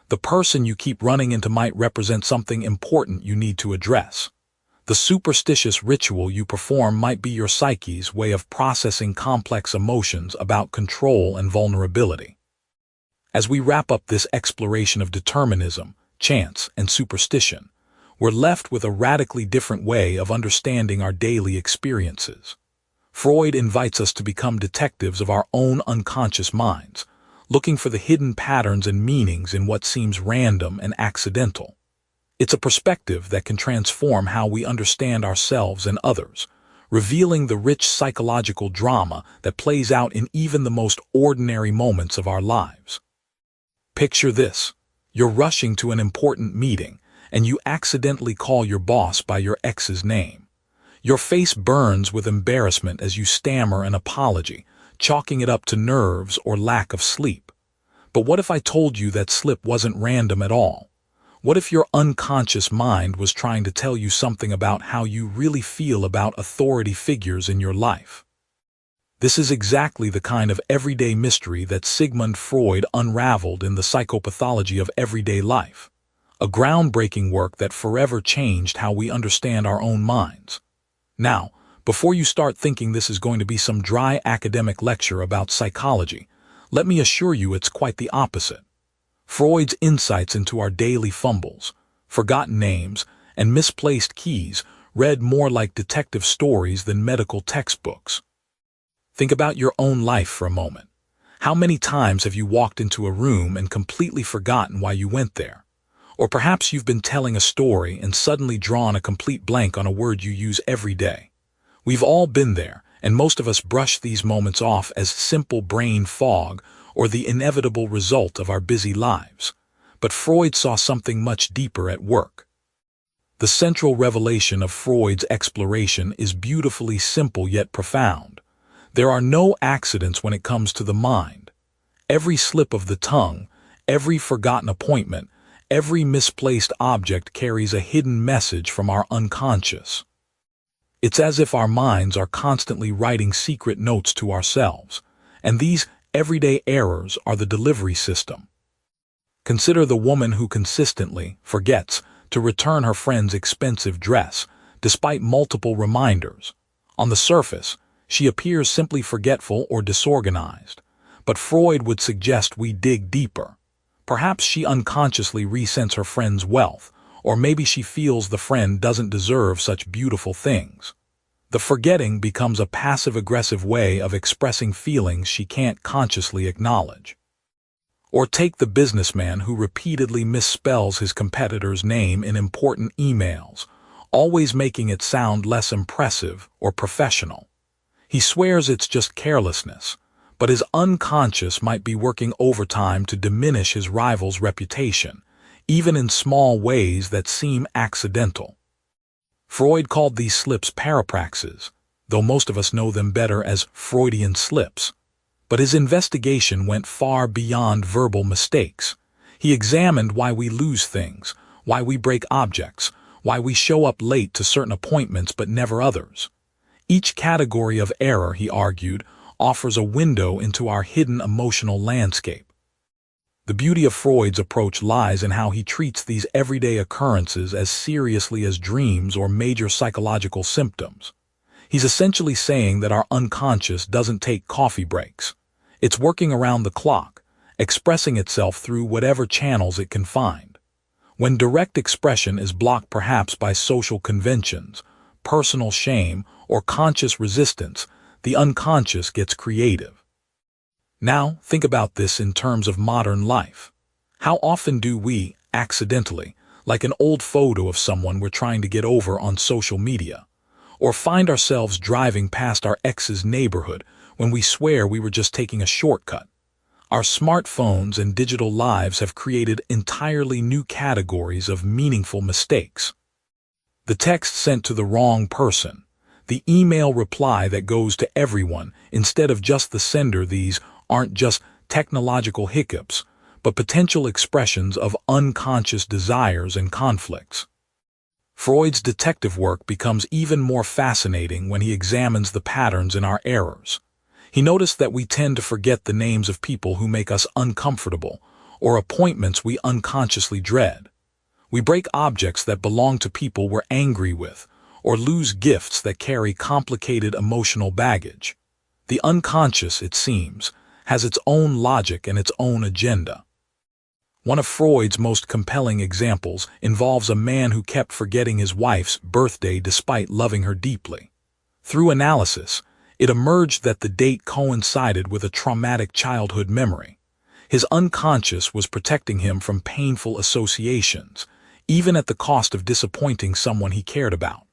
The person you keep running into might represent something important you need to address. The superstitious ritual you perform might be your psyche's way of processing complex emotions about control and vulnerability. As we wrap up this exploration of determinism, chance, and superstition, we're left with a radically different way of understanding our daily experiences. Freud invites us to become detectives of our own unconscious minds, looking for the hidden patterns and meanings in what seems random and accidental. It's a perspective that can transform how we understand ourselves and others, revealing the rich psychological drama that plays out in even the most ordinary moments of our lives. Picture this. You're rushing to an important meeting, and you accidentally call your boss by your ex's name. Your face burns with embarrassment as you stammer an apology, chalking it up to nerves or lack of sleep. But what if I told you that slip wasn't random at all? What if your unconscious mind was trying to tell you something about how you really feel about authority figures in your life? This is exactly the kind of everyday mystery that Sigmund Freud unraveled in the Psychopathology of Everyday Life, a groundbreaking work that forever changed how we understand our own minds. Now, before you start thinking this is going to be some dry academic lecture about psychology, let me assure you it's quite the opposite. Freud's insights into our daily fumbles, forgotten names, and misplaced keys read more like detective stories than medical textbooks. Think about your own life for a moment. How many times have you walked into a room and completely forgotten why you went there? Or perhaps you've been telling a story and suddenly drawn a complete blank on a word you use every day. We've all been there, and most of us brush these moments off as simple brain fog or the inevitable result of our busy lives. But Freud saw something much deeper at work. The central revelation of Freud's exploration is beautifully simple yet profound. There are no accidents when it comes to the mind. Every slip of the tongue, every forgotten appointment, every misplaced object carries a hidden message from our unconscious. It's as if our minds are constantly writing secret notes to ourselves, and these everyday errors are the delivery system. Consider the woman who consistently forgets to return her friend's expensive dress, despite multiple reminders. On the surface, she appears simply forgetful or disorganized, but Freud would suggest we dig deeper. Perhaps she unconsciously resents her friend's wealth, or maybe she feels the friend doesn't deserve such beautiful things. The forgetting becomes a passive-aggressive way of expressing feelings she can't consciously acknowledge. Or take the businessman who repeatedly misspells his competitor's name in important emails, always making it sound less impressive or professional. He swears it's just carelessness, but his unconscious might be working overtime to diminish his rival's reputation, even in small ways that seem accidental. Freud called these slips parapraxes, though most of us know them better as Freudian slips. But his investigation went far beyond verbal mistakes. He examined why we lose things, why we break objects, why we show up late to certain appointments but never others. Each category of error, he argued, offers a window into our hidden emotional landscape. The beauty of Freud's approach lies in how he treats these everyday occurrences as seriously as dreams or major psychological symptoms. He's essentially saying that our unconscious doesn't take coffee breaks. It's working around the clock, expressing itself through whatever channels it can find. When direct expression is blocked perhaps by social conventions, personal shame, or conscious resistance, the unconscious gets creative. Now, think about this in terms of modern life. How often do we, accidentally, like an old photo of someone we're trying to get over on social media, or find ourselves driving past our ex's neighborhood when we swear we were just taking a shortcut? Our smartphones and digital lives have created entirely new categories of meaningful mistakes. The text sent to the wrong person, the email reply that goes to everyone instead of just the sender. These aren't just technological hiccups, but potential expressions of unconscious desires and conflicts. Freud's detective work becomes even more fascinating when he examines the patterns in our errors. He noticed that we tend to forget the names of people who make us uncomfortable, or appointments we unconsciously dread. We break objects that belong to people we're angry with, or lose gifts that carry complicated emotional baggage. The unconscious, it seems, has its own logic and its own agenda. One of Freud's most compelling examples involves a man who kept forgetting his wife's birthday despite loving her deeply. Through analysis, it emerged that the date coincided with a traumatic childhood memory. His unconscious was protecting him from painful associations, even at the cost of disappointing someone he cared about.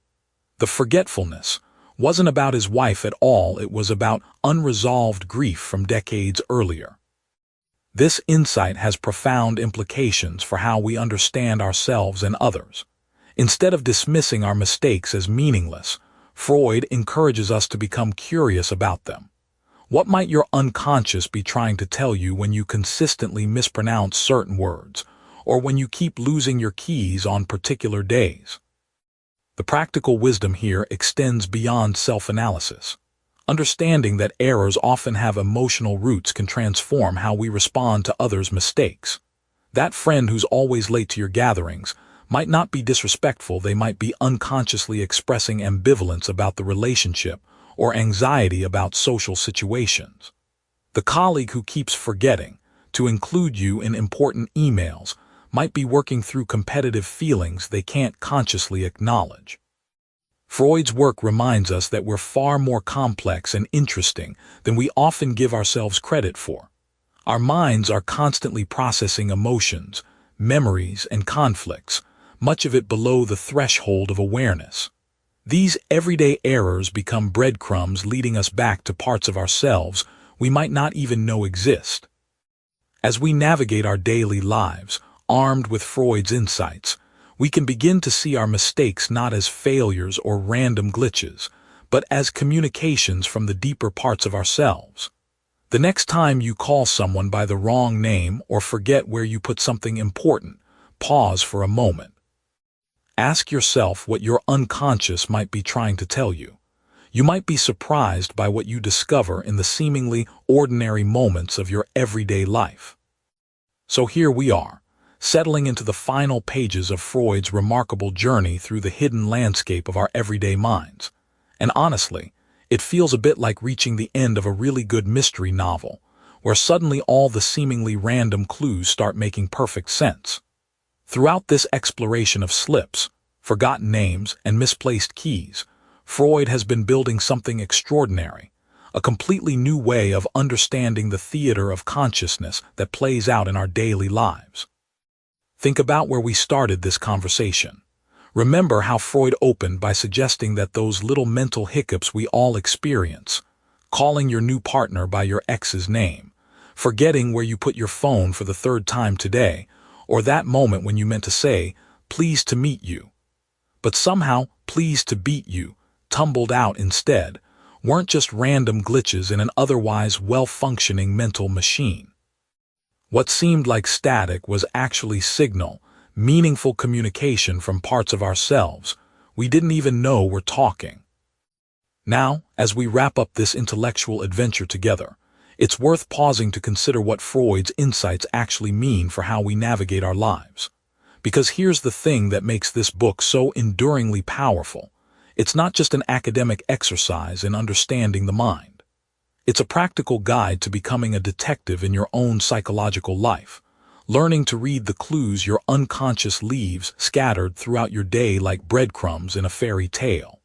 The forgetfulness wasn't about his wife at all, it was about unresolved grief from decades earlier. This insight has profound implications for how we understand ourselves and others. Instead of dismissing our mistakes as meaningless, Freud encourages us to become curious about them. What might your unconscious be trying to tell you when you consistently mispronounce certain words, or when you keep losing your keys on particular days? The practical wisdom here extends beyond self-analysis. Understanding that errors often have emotional roots can transform how we respond to others' mistakes. That friend who's always late to your gatherings might not be disrespectful, they might be unconsciously expressing ambivalence about the relationship or anxiety about social situations. The colleague who keeps forgetting to include you in important emails might be working through competitive feelings they can't consciously acknowledge. Freud's work reminds us that we're far more complex and interesting than we often give ourselves credit for. Our minds are constantly processing emotions, memories, and conflicts, much of it below the threshold of awareness. These everyday errors become breadcrumbs leading us back to parts of ourselves we might not even know exist. As we navigate our daily lives, armed with Freud's insights, we can begin to see our mistakes not as failures or random glitches, but as communications from the deeper parts of ourselves. The next time you call someone by the wrong name or forget where you put something important, pause for a moment. Ask yourself what your unconscious might be trying to tell you. You might be surprised by what you discover in the seemingly ordinary moments of your everyday life. So here we are, settling into the final pages of Freud's remarkable journey through the hidden landscape of our everyday minds. And honestly, it feels a bit like reaching the end of a really good mystery novel, where suddenly all the seemingly random clues start making perfect sense. Throughout this exploration of slips, forgotten names, and misplaced keys, Freud has been building something extraordinary, a completely new way of understanding the theater of consciousness that plays out in our daily lives. Think about where we started this conversation. Remember how Freud opened by suggesting that those little mental hiccups we all experience, calling your new partner by your ex's name, forgetting where you put your phone for the third time today, or that moment when you meant to say, "Pleased to meet you." But somehow, "pleased to beat you" tumbled out instead, weren't just random glitches in an otherwise well-functioning mental machine. What seemed like static was actually signal, meaningful communication from parts of ourselves we didn't even know were talking. Now, as we wrap up this intellectual adventure together, it's worth pausing to consider what Freud's insights actually mean for how we navigate our lives. Because here's the thing that makes this book so enduringly powerful. It's not just an academic exercise in understanding the mind. It's a practical guide to becoming a detective in your own psychological life, learning to read the clues your unconscious leaves scattered throughout your day like breadcrumbs in a fairy tale.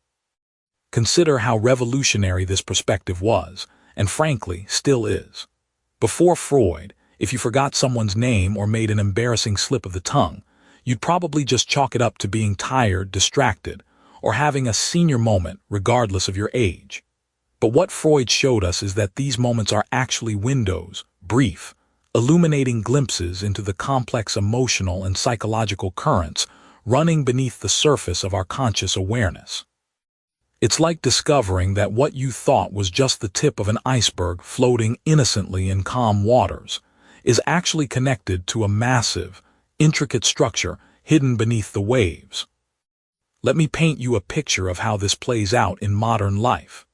Consider how revolutionary this perspective was, and frankly, still is. Before Freud, if you forgot someone's name or made an embarrassing slip of the tongue, you'd probably just chalk it up to being tired, distracted, or having a senior moment regardless of your age. But what Freud showed us is that these moments are actually windows, brief, illuminating glimpses into the complex emotional and psychological currents running beneath the surface of our conscious awareness. It's like discovering that what you thought was just the tip of an iceberg floating innocently in calm waters is actually connected to a massive, intricate structure hidden beneath the waves. Let me paint you a picture of how this plays out in modern life.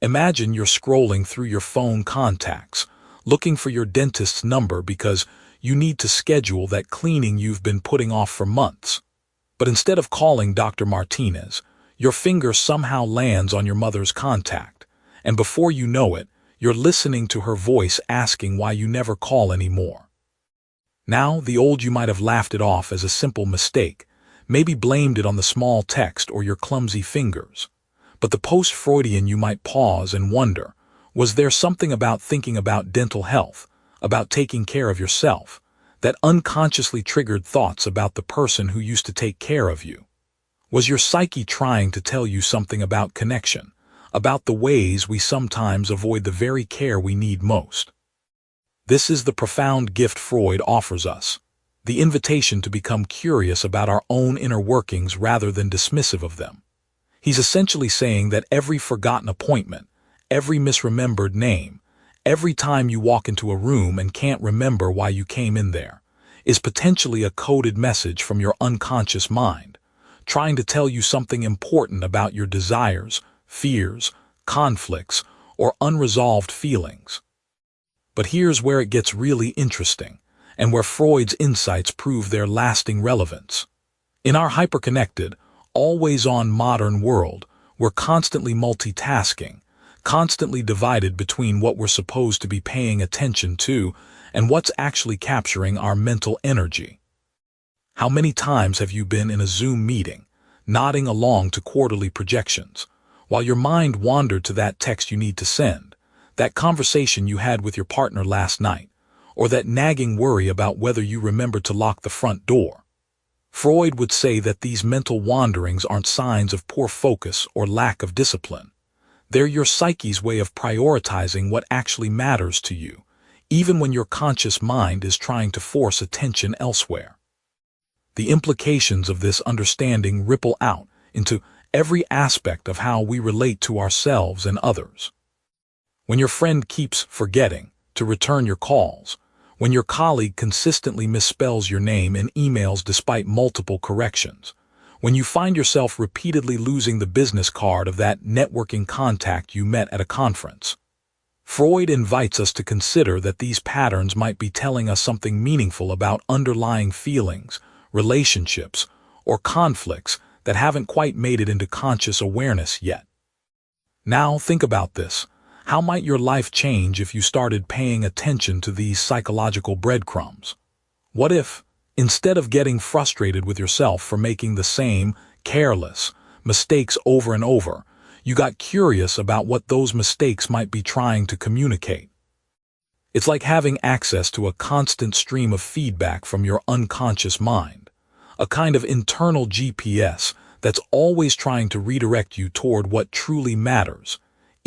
Imagine you're scrolling through your phone contacts, looking for your dentist's number because you need to schedule that cleaning you've been putting off for months. But instead of calling Dr. Martinez, your finger somehow lands on your mother's contact, and before you know it, you're listening to her voice asking why you never call anymore. Now, the old you might have laughed it off as a simple mistake, maybe blamed it on the small text or your clumsy fingers. But the post-Freudian you might pause and wonder, was there something about thinking about dental health, about taking care of yourself, that unconsciously triggered thoughts about the person who used to take care of you? Was your psyche trying to tell you something about connection, about the ways we sometimes avoid the very care we need most? This is the profound gift Freud offers us, the invitation to become curious about our own inner workings rather than dismissive of them. He's essentially saying that every forgotten appointment, every misremembered name, every time you walk into a room and can't remember why you came in there, is potentially a coded message from your unconscious mind, trying to tell you something important about your desires, fears, conflicts, or unresolved feelings. But here's where it gets really interesting, and where Freud's insights prove their lasting relevance. In our hyperconnected, always-on modern world, we're constantly multitasking, constantly divided between what we're supposed to be paying attention to and what's actually capturing our mental energy. How many times have you been in a Zoom meeting, nodding along to quarterly projections, while your mind wandered to that text you need to send, that conversation you had with your partner last night, or that nagging worry about whether you remembered to lock the front door? Freud would say that these mental wanderings aren't signs of poor focus or lack of discipline. They're your psyche's way of prioritizing what actually matters to you, even when your conscious mind is trying to force attention elsewhere. The implications of this understanding ripple out into every aspect of how we relate to ourselves and others. When your friend keeps forgetting to return your calls, when your colleague consistently misspells your name in emails despite multiple corrections, when you find yourself repeatedly losing the business card of that networking contact you met at a conference, Freud invites us to consider that these patterns might be telling us something meaningful about underlying feelings, relationships, or conflicts that haven't quite made it into conscious awareness yet. Now think about this. How might your life change if you started paying attention to these psychological breadcrumbs? What if, instead of getting frustrated with yourself for making the same careless mistakes over and over, you got curious about what those mistakes might be trying to communicate? It's like having access to a constant stream of feedback from your unconscious mind, a kind of internal GPS that's always trying to redirect you toward what truly matters,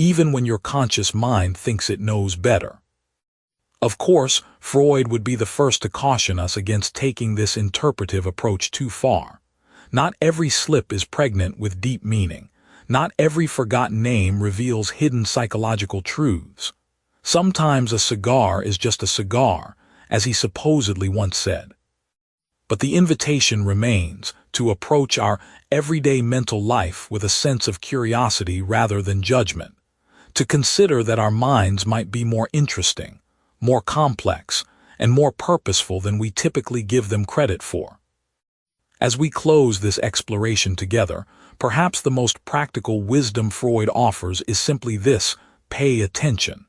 even when your conscious mind thinks it knows better. Of course, Freud would be the first to caution us against taking this interpretive approach too far. Not every slip is pregnant with deep meaning. Not every forgotten name reveals hidden psychological truths. Sometimes a cigar is just a cigar, as he supposedly once said. But the invitation remains to approach our everyday mental life with a sense of curiosity rather than judgment, to consider that our minds might be more interesting, more complex, and more purposeful than we typically give them credit for. As we close this exploration together, perhaps the most practical wisdom Freud offers is simply this: pay attention.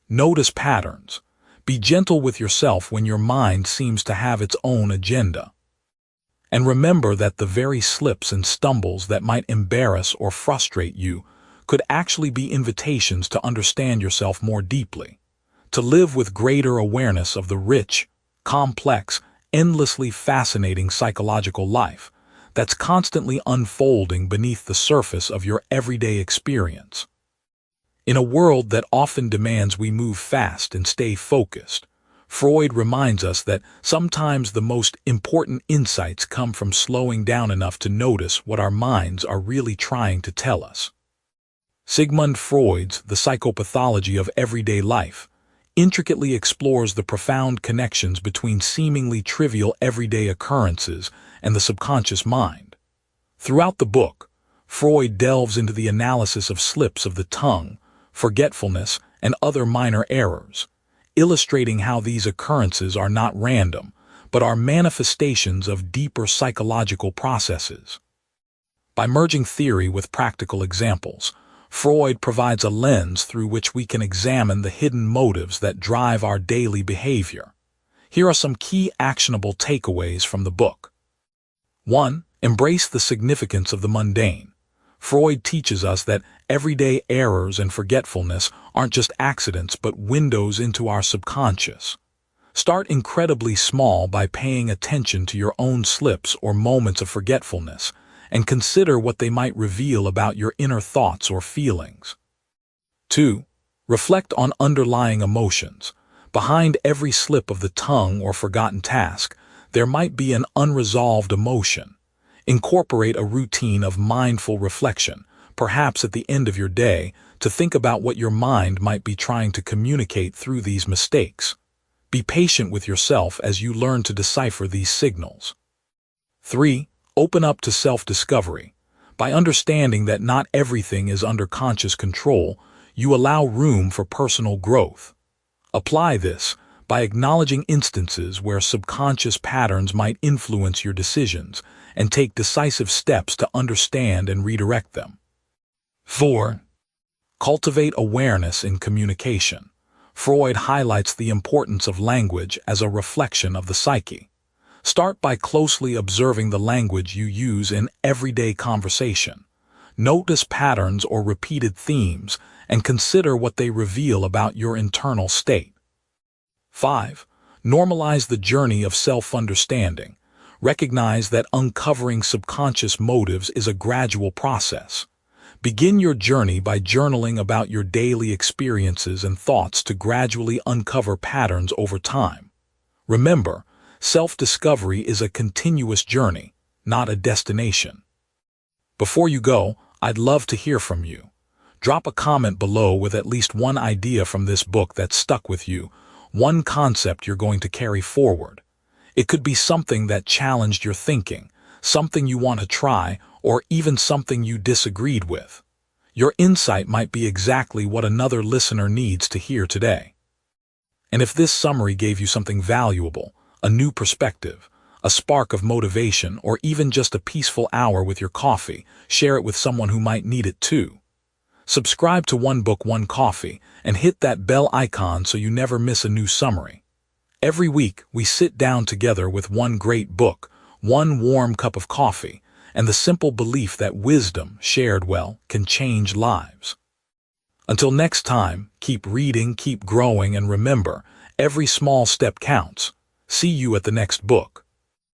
Notice patterns. Be gentle with yourself when your mind seems to have its own agenda. And remember that the very slips and stumbles that might embarrass or frustrate you could actually be invitations to understand yourself more deeply, to live with greater awareness of the rich, complex, endlessly fascinating psychological life that's constantly unfolding beneath the surface of your everyday experience. In a world that often demands we move fast and stay focused, Freud reminds us that sometimes the most important insights come from slowing down enough to notice what our minds are really trying to tell us. Sigmund Freud's The Psychopathology of Everyday Life intricately explores the profound connections between seemingly trivial everyday occurrences and the subconscious mind. Throughout the book, Freud delves into the analysis of slips of the tongue, forgetfulness, and other minor errors, illustrating how these occurrences are not random, but are manifestations of deeper psychological processes. By merging theory with practical examples, Freud provides a lens through which we can examine the hidden motives that drive our daily behavior. Here are some key actionable takeaways from the book. 1. Embrace the significance of the mundane. Freud teaches us that everyday errors and forgetfulness aren't just accidents but windows into our subconscious. Start incredibly small by paying attention to your own slips or moments of forgetfulness, and consider what they might reveal about your inner thoughts or feelings. 2. Reflect on underlying emotions. Behind every slip of the tongue or forgotten task, there might be an unresolved emotion. Incorporate a routine of mindful reflection, perhaps at the end of your day, to think about what your mind might be trying to communicate through these mistakes. Be patient with yourself as you learn to decipher these signals. 3. Open up to self-discovery. By understanding that not everything is under conscious control, you allow room for personal growth. Apply this by acknowledging instances where subconscious patterns might influence your decisions, and take decisive steps to understand and redirect them. 4. Cultivate awareness in communication. Freud highlights the importance of language as a reflection of the psyche. Start by closely observing the language you use in everyday conversation. Notice patterns or repeated themes and consider what they reveal about your internal state. 5. Normalize the journey of self-understanding. Recognize that uncovering subconscious motives is a gradual process. Begin your journey by journaling about your daily experiences and thoughts to gradually uncover patterns over time. Remember, self-discovery is a continuous journey, not a destination. Before you go, I'd love to hear from you. Drop a comment below with at least one idea from this book that stuck with you, one concept you're going to carry forward. It could be something that challenged your thinking, something you want to try, or even something you disagreed with. Your insight might be exactly what another listener needs to hear today. And if this summary gave you something valuable, a new perspective, a spark of motivation, or even just a peaceful hour with your coffee, share it with someone who might need it too. Subscribe to One Book, One Coffee, and hit that bell icon so you never miss a new summary. Every week, we sit down together with one great book, one warm cup of coffee, and the simple belief that wisdom, shared well, can change lives. Until next time, keep reading, keep growing, and remember, every small step counts. See you at the next book.